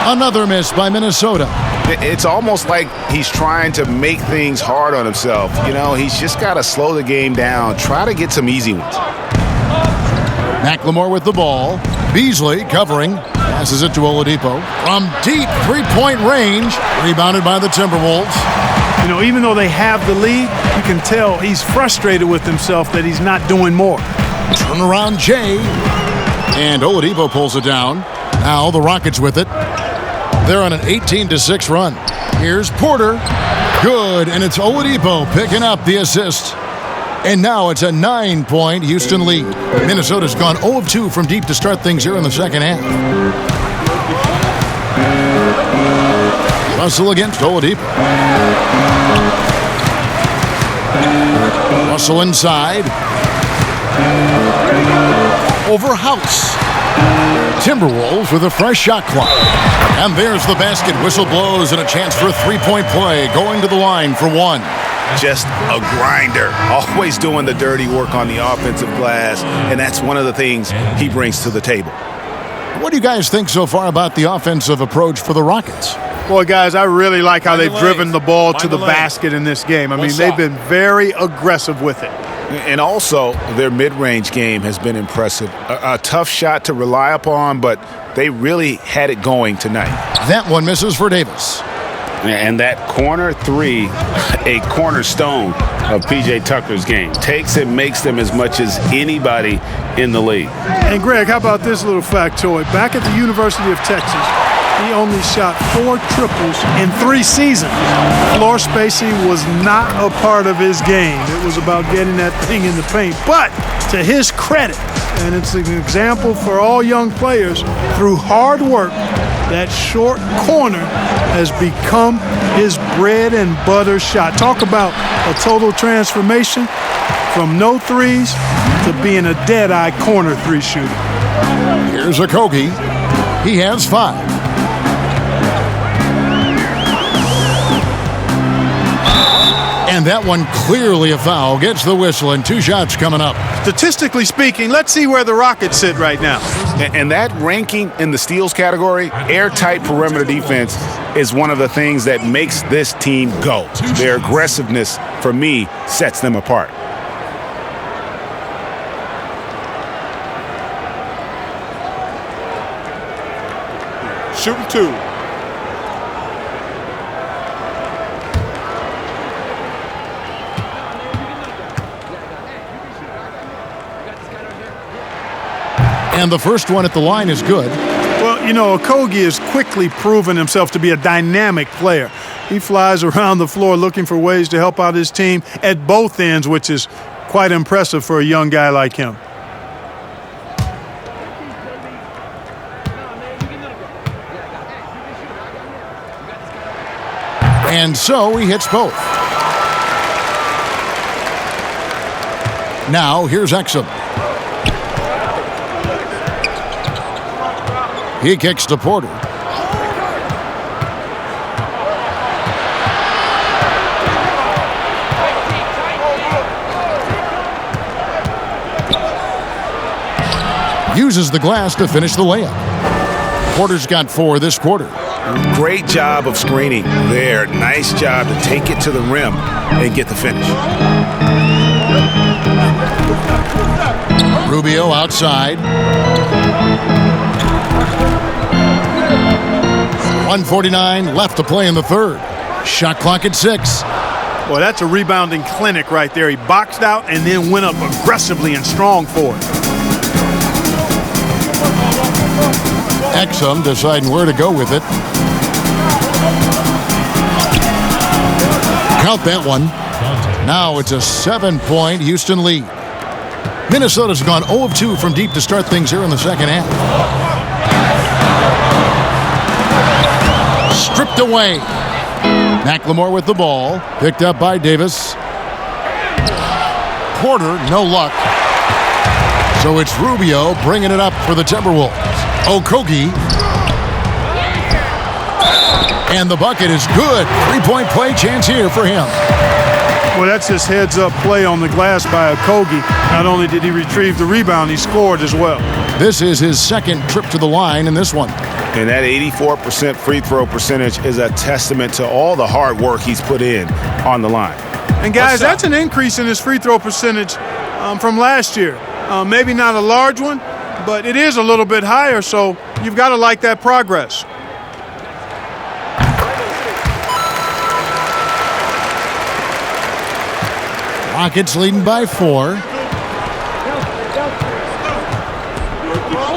Another miss by Minnesota. It's almost like he's trying to make things hard on himself. You know, he's just got to slow the game down, try to get some easy ones. McLemore with the ball. Beasley covering. Passes it to Oladipo. From deep three-point range. Rebounded by the Timberwolves. You know, even though they have the lead, you can tell he's frustrated with himself that he's not doing more. Turnaround Jay. And Oladipo pulls it down. Now the Rockets with it. They're on an 18-6 run. Here's Porter. Good, and it's Oladipo picking up the assist. And now it's a 9-point Houston lead. Minnesota's gone 0 of 2 from deep to start things here in the second half. Russell against Oladipo. Russell inside. Over House. Timberwolves with a fresh shot clock. And there's the basket. Whistle blows and a chance for a three-point play. Going to the line for one. Just a grinder, always doing the dirty work on the offensive glass, and that's one of the things he brings to the table. What do you guys think so far about the offensive approach for the Rockets? Boy, guys, I really like how they've driven the ball to the basket in this game. I mean, they've been very aggressive with it. And also, their mid-range game has been impressive. A tough shot to rely upon, but they really had it going tonight. That one misses for Davis. And that corner three, a cornerstone of P.J. Tucker's game. Takes and makes them as much as anybody in the league. And, Greg, how about this little factoid? Back at the University of Texas, he only shot 4 triples in 3 seasons. Floor spacing was not a part of his game. It was about getting that thing in the paint. But to his credit, and it's an example for all young players, through hard work, that short corner has become his bread and butter shot. Talk about a total transformation from no threes to being a dead-eye corner three shooter. Here's Okogie. He has 5. And that one clearly a foul. Gets the whistle and 2 shots coming up. Statistically speaking, let's see where the Rockets sit right now. And that ranking in the steals category, airtight perimeter defense, is one of the things that makes this team go. Their aggressiveness, for me, sets them apart. Shooting 2. And the first one at the line is good. Well, you know, Okogie has quickly proven himself to be a dynamic player. He flies around the floor looking for ways to help out his team at both ends, which is quite impressive for a young guy like him. And so he hits both. Now here's Exum. He kicks to Porter. Uses the glass to finish the layup. Porter's got 4 this quarter. Great job of screening there. Nice job to take it to the rim and get the finish. Rubio outside. 1:49 left to play in the third. Shot clock at 6. Boy, that's a rebounding clinic right there. He boxed out and then went up aggressively and strong for it. Exum deciding where to go with it. Count that one. Now it's a 7-point Houston lead. Minnesota's gone 0 of 2 from deep to start things here in the second half. Stripped away. McLemore with the ball. Picked up by Davis. Porter, no luck. So it's Rubio bringing it up for the Timberwolves. Okogie. And the bucket is good. 3-point play chance here for him. Well, that's his heads-up play on the glass by Okogie. Not only did he retrieve the rebound, he scored as well. This is his second trip to the line in this one. And that 84% free throw percentage is a testament to all the hard work he's put in on the line. And, guys, that's an increase in his free throw percentage from last year. Maybe not a large one, but it is a little bit higher, so you've got to like that progress. Rockets leading by 4.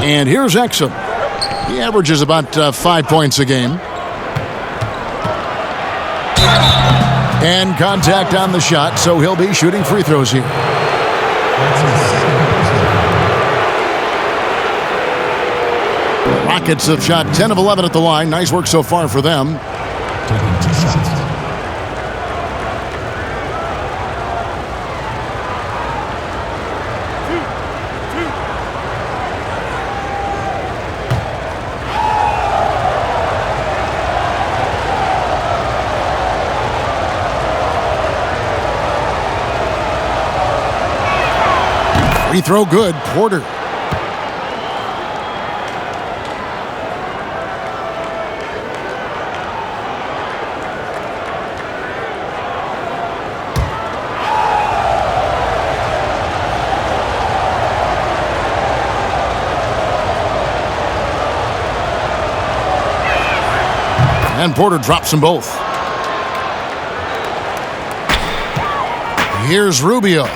And here's Exum. He averages about 5 points a game. And contact on the shot, so he'll be shooting free throws here. The Rockets have shot 10 of 11 at the line. Nice work so far for them. Taking 2 shots. Free throw good, Porter. And Porter drops them both. Here's Rubio.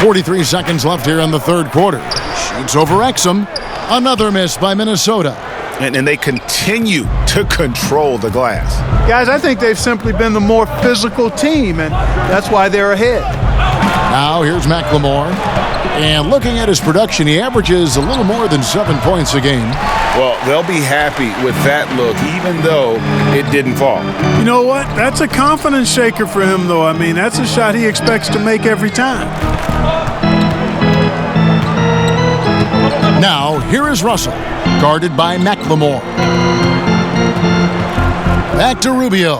43 seconds left here in the third quarter. Shoots over Exum. Another miss by Minnesota. And they continue to control the glass. Guys, I think they've simply been the more physical team, and that's why they're ahead. Now here's McLemore. And looking at his production, he averages a little more than 7 points a game. Well, they'll be happy with that look, even though it didn't fall. You know what? That's a confidence shaker for him, though. I mean, that's a shot he expects to make every time. Now, here is Russell, guarded by McLemore. Back to Rubio.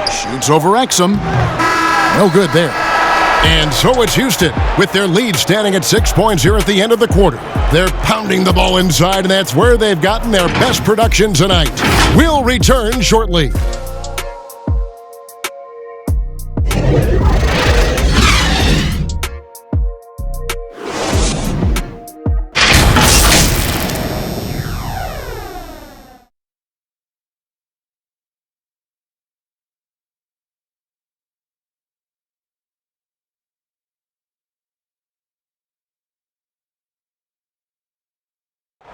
Shoots over Exum. No good there. And so it's Houston, with their lead standing at 6 points here at the end of the quarter. They're pounding the ball inside, and that's where they've gotten their best production tonight. We'll return shortly.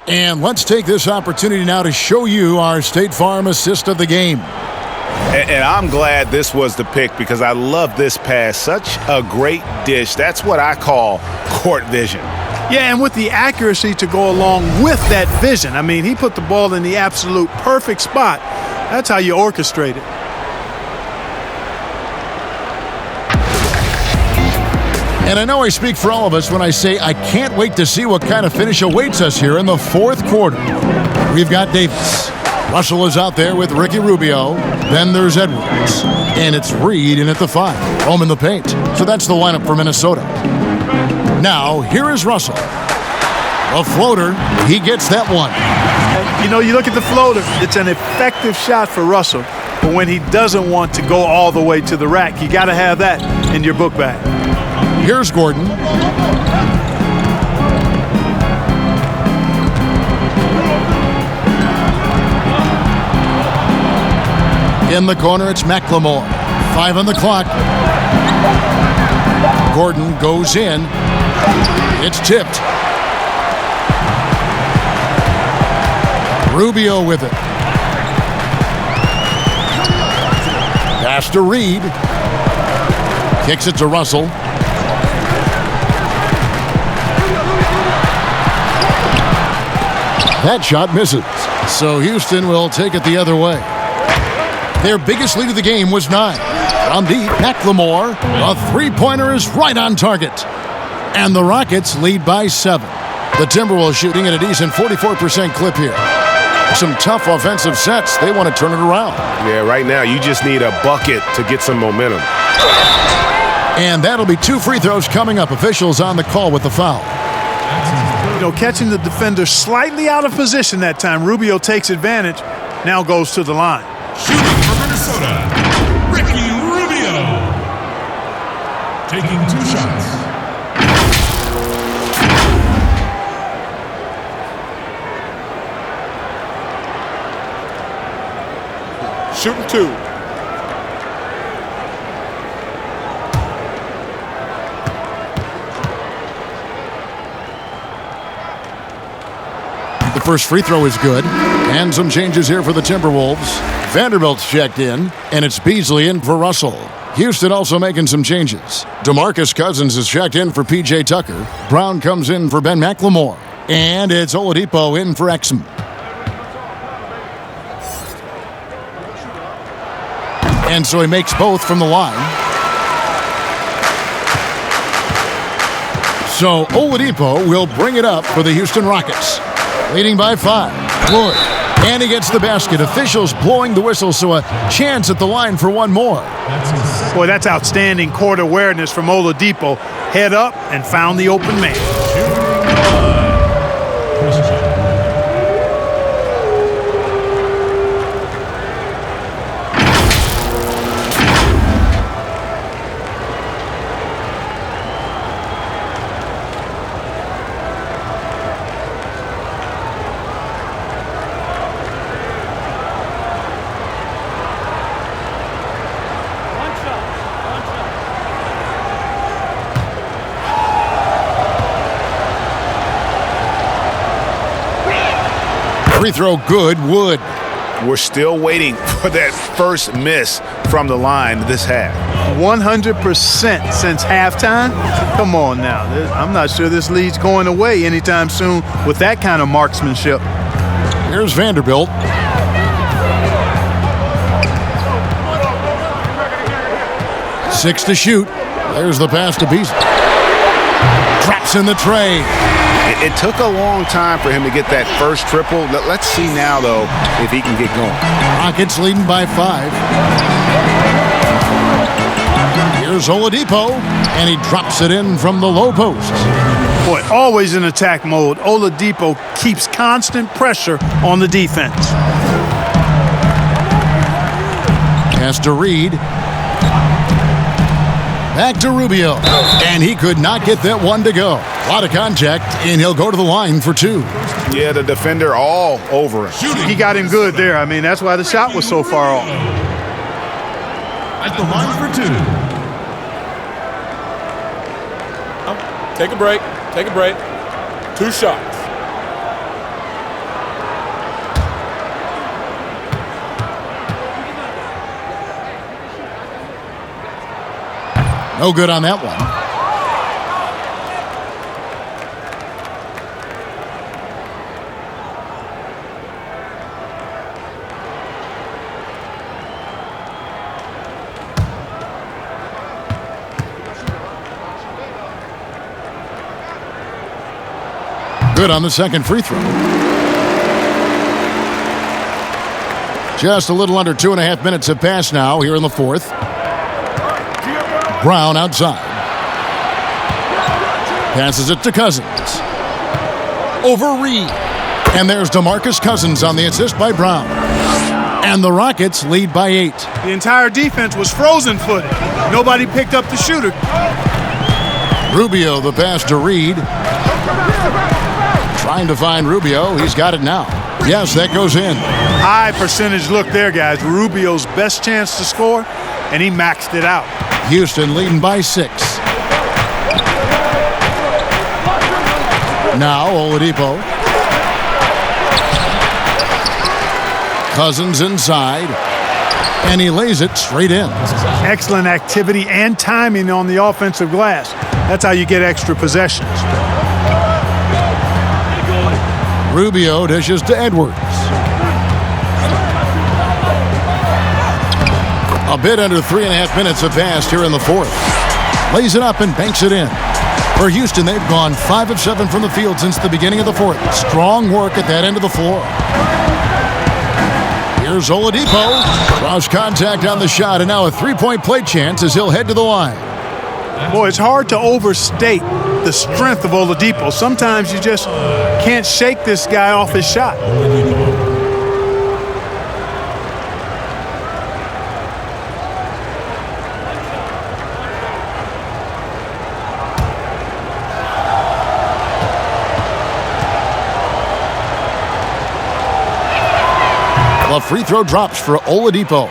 And let's take this opportunity now to show you our State Farm assist of the game. And I'm glad this was the pick because I love this pass. Such a great dish. That's what I call court vision. Yeah, and with the accuracy to go along with that vision. I mean, he put the ball in the absolute perfect spot. That's how you orchestrate it. And I know I speak for all of us when I say I can't wait to see what kind of finish awaits us here in the fourth quarter. We've got Davis. Russell is out there with Ricky Rubio. Then there's Edwards. And it's Reed in at the 5. Home in the paint. So that's the lineup for Minnesota. Now, here is Russell. A floater. He gets that one. And, you know, you look at the floater. It's an effective shot for Russell. But when he doesn't want to go all the way to the rack, you got to have that in your book bag. Here's Gordon. In the corner, it's McLemore. 5 on the clock. Gordon goes in. It's tipped. Rubio with it. Pass to Reed. Kicks it to Russell. That shot misses. So Houston will take it the other way. Their biggest lead of the game was 9. From deep, McLemore. A three-pointer is right on target. And the Rockets lead by 7. The Timberwolves shooting at a decent 44% clip here. Some tough offensive sets. They want to turn it around. Yeah, right now you just need a bucket to get some momentum. And that'll be 2 free throws coming up. Officials on the call with the foul. You know, catching the defender slightly out of position that time. Rubio takes advantage, now goes to the line. Shooting for Minnesota, Ricky Rubio. taking 2 shots. Shooting 2. The first free throw is good. And some changes here for the Timberwolves. Vanderbilt's checked in, and it's Beasley in for Russell. Houston also making some changes. DeMarcus Cousins is checked in for P.J. Tucker. Brown comes in for Ben McLemore. And it's Oladipo in for Exum. And so he makes both from the line. So Oladipo will bring it up for the Houston Rockets. Leading by 5. Wood. And he gets the basket. Officials blowing the whistle, so a chance at the line for one more. Boy, that's outstanding court awareness from Oladipo. Head up and found the open man. Free throw good, Wood. We're still waiting for that first miss from the line this half. 100% since halftime? Come on now. I'm not sure this lead's going away anytime soon with that kind of marksmanship. Here's Vanderbilt. Six to shoot. There's the pass to Beasley. Drops in the tray. It took a long time for him to get that first triple. Let's see now, though, if he can get going. Rockets leading by 5. Here's Oladipo, and he drops it in from the low post. Boy, always in attack mode. Oladipo keeps constant pressure on the defense. Pass to Reed. Back to Rubio. And he could not get that one to go. A lot of contact, and he'll go to the line for 2. Yeah, the defender all over him. He got him good there. I mean, that's why the shot was so far off. At the line for 2. Take a break. Take a break. 2 shots. No good on that one. Good on the second free throw. Just a little under 2.5 minutes have passed now here in the fourth. Brown outside. Passes it to Cousins. Over Reed. And there's DeMarcus Cousins on the assist by Brown. And the Rockets lead by 8. The entire defense was frozen-footed. Nobody picked up the shooter. Rubio, the pass to Reed. Trying to find Rubio. He's got it now. Yes, that goes in. High percentage look there, guys. Rubio's best chance to score, and he maxed it out. Houston leading by 6. Now Oladipo. Cousins inside. And he lays it straight in. Excellent activity and timing on the offensive glass. That's how you get extra possessions. Rubio dishes to Edwards. A bit under 3.5 minutes have passed here in the fourth. Lays it up and banks it in. For Houston, they've gone 5 of 7 from the field since the beginning of the fourth. Strong work at that end of the floor. Here's Oladipo. Cross contact on the shot, and now a three-point play chance as he'll head to the line. Boy, it's hard to overstate the strength of Oladipo. Sometimes you just can't shake this guy off his shot. The free throw drops for Oladipo.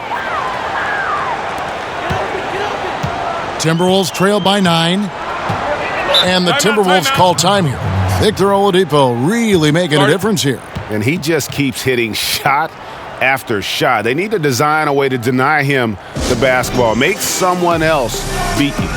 Timberwolves trail by 9. And the Timberwolves call time here. Victor Oladipo really making a difference here. And he just keeps hitting shot after shot. They need to design a way to deny him the basketball. Make someone else beat you.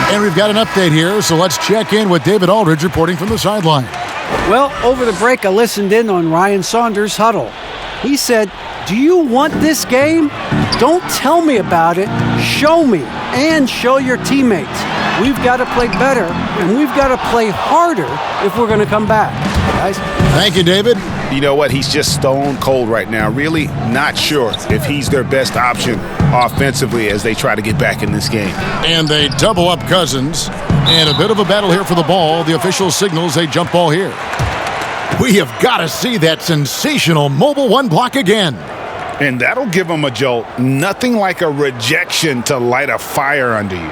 And we've got an update here, so let's check in with David Aldridge reporting from the sideline. Well, over the break, I listened in on Ryan Saunders' huddle. He said, "Do you want this game? Don't tell me about it. Show me and show your teammates. We've got to play better, and we've got to play harder if we're going to come back." Guys. Thank you, David. You know what? He's just stone cold right now. Really not sure if he's their best option offensively as they try to get back in this game. And they double up Cousins. And a bit of a battle here for the ball. The official signals a jump ball here. We have got to see that sensational mobile one block again. And that'll give him a jolt. Nothing like a rejection to light a fire under you.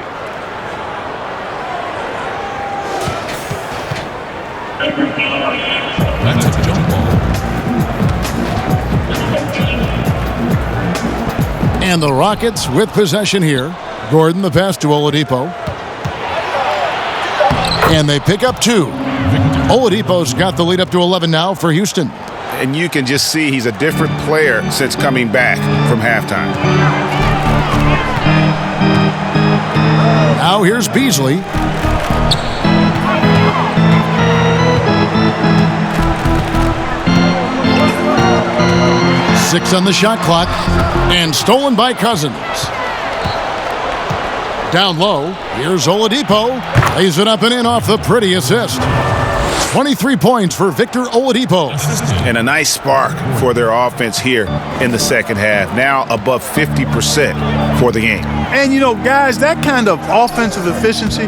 That's a jump ball. And the Rockets with possession here. Gordon the pass to Oladipo. And they pick up 2. Oladipo's got the lead up to 11 now for Houston. And you can just see he's a different player since coming back from halftime. Now here's Beasley. Six on the shot clock. And stolen by Cousins. Down low, here's Oladipo. Lays it up and in off the pretty assist. 23 points for Victor Oladipo. And a nice spark for their offense here in the second half. Now above 50% for the game. And, you know, guys, that kind of offensive efficiency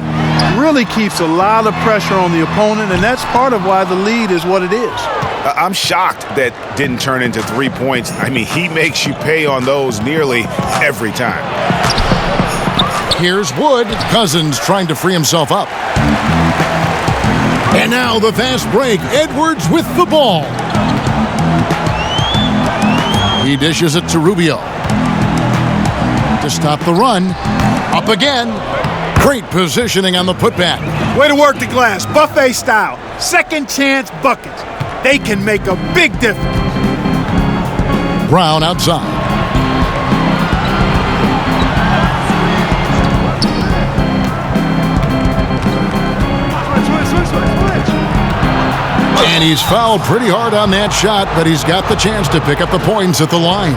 really keeps a lot of pressure on the opponent, and that's part of why the lead is what it is. I'm shocked that didn't turn into 3 points. I mean, he makes you pay on those nearly every time. Here's Wood. Cousins trying to free himself up. And now the fast break. Edwards with the ball. He dishes it to Rubio. To stop the run. Up again. Great positioning on the putback. Way to work the glass. Buffet style. Second chance buckets. They can make a big difference. Brown outside. And he's fouled pretty hard on that shot, but he's got the chance to pick up the points at the line.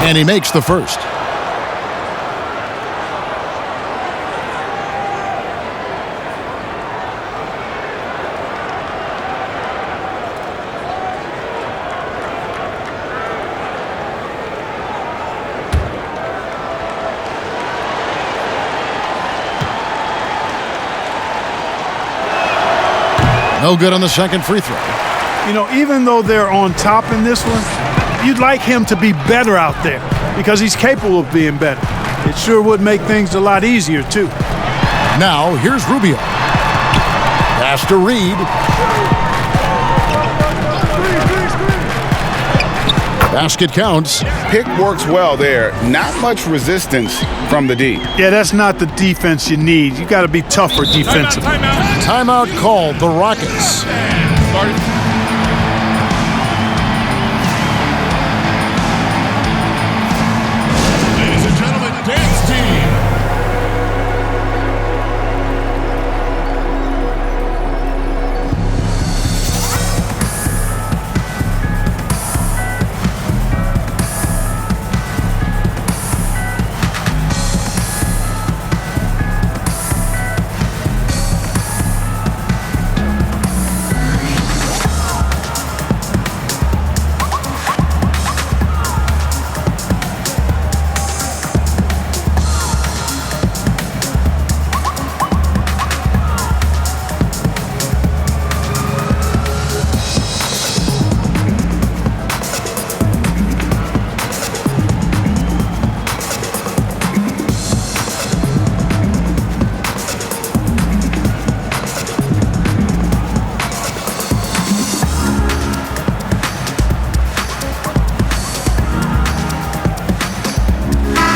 And he makes the first. No good on the second free throw. You know, even though they're on top in this one, you'd like him to be better out there because he's capable of being better. It sure would make things a lot easier, too. Now, here's Rubio. Pass to Reed. Basket counts. Pick works well there. Not much resistance from the D. Yeah, that's not the defense you need. You got to be tougher defensively. Timeout called, the Rockets. Ladies and gentlemen, dance team.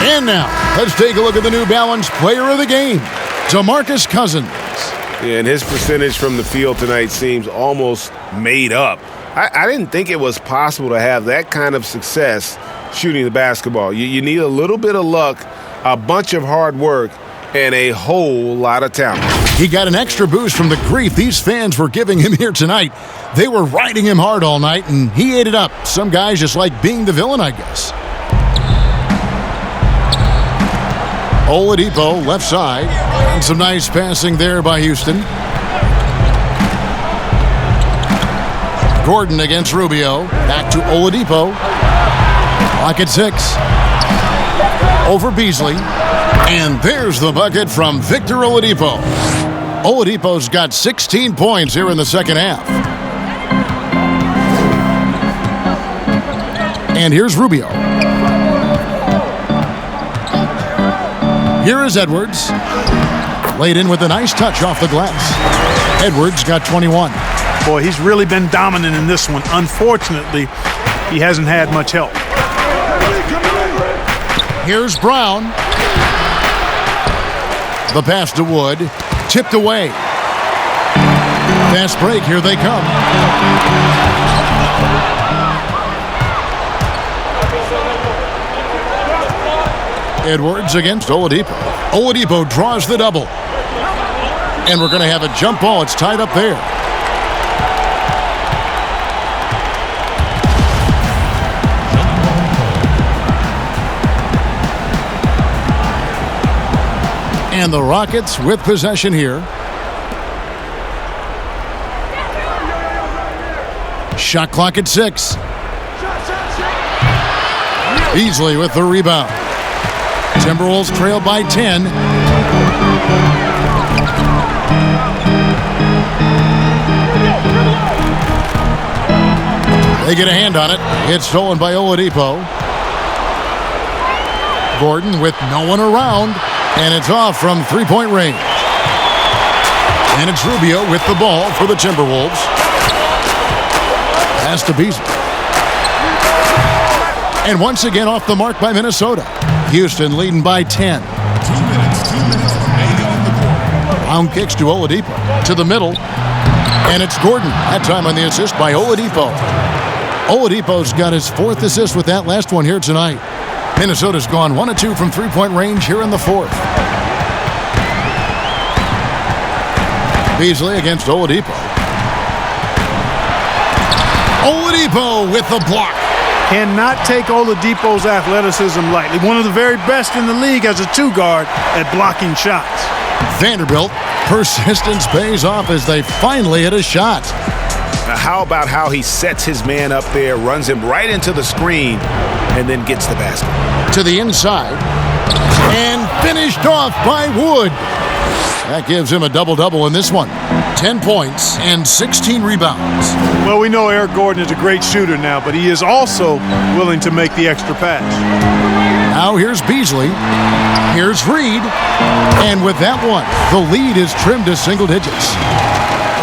And now, let's take a look at the New Balance player of the game, DeMarcus Cousins. Yeah, and his percentage from the field tonight seems almost made up. I didn't think it was possible to have that kind of success shooting the basketball. You need a little bit of luck, a bunch of hard work, and a whole lot of talent. He got an extra boost from the grief these fans were giving him here tonight. They were riding him hard all night, and he ate it up. Some guys just like being the villain, I guess. Oladipo, left side. And some nice passing there by Houston. Gordon against Rubio. Back to Oladipo. Clock at 6. Over Beasley. And there's the bucket from Victor Oladipo. Oladipo's got 16 points here in the second half. And here's Rubio. Here is Edwards. Laid in with a nice touch off the glass. Edwards got 21. Boy, he's really been dominant in this one. Unfortunately, he hasn't had much help. Here's Brown. The pass to Wood. Tipped away. Fast break. Here they come. Edwards against Oladipo. Oladipo draws the double. And we're going to have a jump ball. It's tied up there. And the Rockets with possession here. Shot clock at 6. Beasley with the rebound. Timberwolves trail by 10. They get a hand on it. It's stolen by Oladipo. Gordon with no one around. And it's off from three-point range. And it's Rubio with the ball for the Timberwolves. Pass to Beasley. And once again off the mark by Minnesota. Houston leading by 10. 2 minutes remaining in the quarter. Brown kicks to Oladipo. To the middle. And it's Gordon. That time on the assist by Oladipo. Oladipo's got his 4th assist with that last one here tonight. Minnesota's gone 1 of 2 from three-point range here in the 4th. Beasley against Oladipo. Oladipo with the block. Cannot take Oladipo's athleticism lightly. One of the very best in the league as a 2-guard at blocking shots. Vanderbilt, persistence pays off as they finally hit a shot. Now, how about how he sets his man up there, runs him right into the screen, and then gets the basket. To the inside. And finished off by Wood. That gives him a double-double in this one. 10 points and 16 rebounds. Well, we know Eric Gordon is a great shooter now, but he is also willing to make the extra pass. Now here's Beasley. Here's Reed. And with that one, the lead is trimmed to single digits.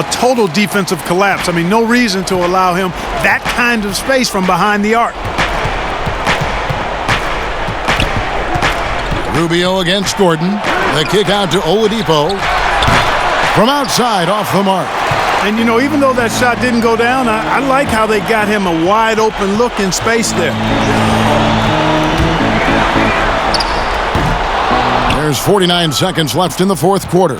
A total defensive collapse. I mean, no reason to allow him that kind of space from behind the arc. Rubio against Gordon. The kick out to Oladipo. From outside, off the mark. And, you know, even though that shot didn't go down, I like how they got him a wide open look in space there. There's 49 seconds left in the fourth quarter.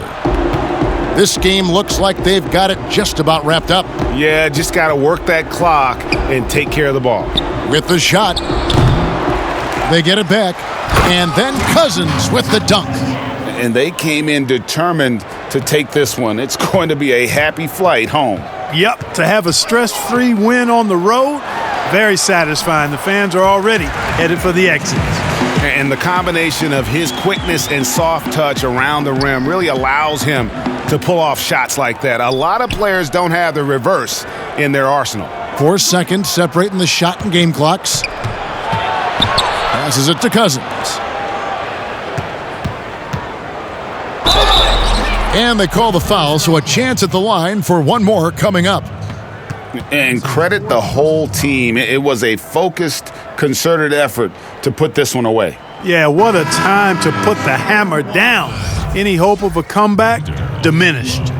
This game looks like they've got it just about wrapped up. Yeah, just got to work that clock and take care of the ball. With the shot, they get it back, and then Cousins with the dunk. And they came in determined to take this one. It's going to be a happy flight home. Yep, to have a stress-free win on the road, very satisfying. The fans are already headed for the exits. And the combination of his quickness and soft touch around the rim really allows him to pull off shots like that. A lot of players don't have the reverse in their arsenal. 4 seconds separating the shot and game clocks. Passes it to Cousins. And they call the foul, so a chance at the line for one more coming up. And credit the whole team. It was a focused, concerted effort to put this one away. Yeah, what a time to put the hammer down. Any hope of a comeback diminished.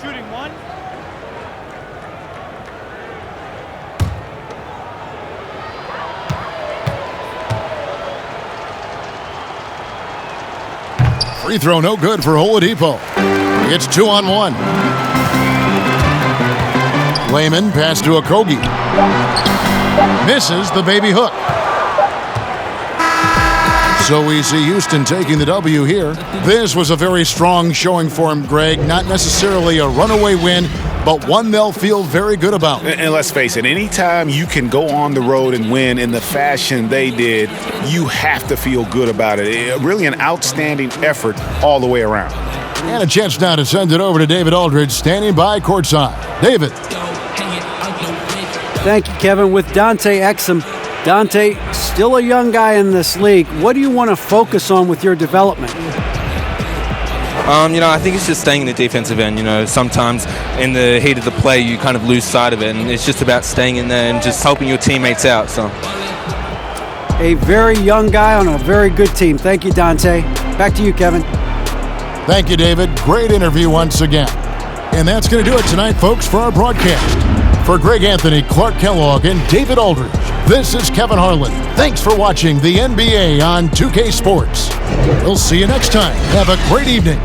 Shooting one. Free throw no good for Oladipo. It's 2-on-1. Layman pass to Okogie. Misses the baby hook. So we see Houston taking the W here. This was a very strong showing for him, Greg. Not necessarily a runaway win, but one they'll feel very good about. And let's face it, anytime you can go on the road and win in the fashion they did, you have to feel good about it. Really an outstanding effort all the way around. And a chance now to send it over to David Aldridge, standing by courtside. David. Thank you, Kevin. With Dante Exum. Dante, still a young guy in this league. What do you want to focus on with your development? I think it's just staying in the defensive end. Sometimes in the heat of the play, you kind of lose sight of it, and it's just about staying in there and just helping your teammates out. So, a very young guy on a very good team. Thank you, Dante. Back to you, Kevin. Thank you, David. Great interview once again. And that's going to do it tonight, folks, for our broadcast. For Greg Anthony, Clark Kellogg, and David Aldridge, this is Kevin Harlan. Thanks for watching the NBA on 2K Sports. We'll see you next time. Have a great evening.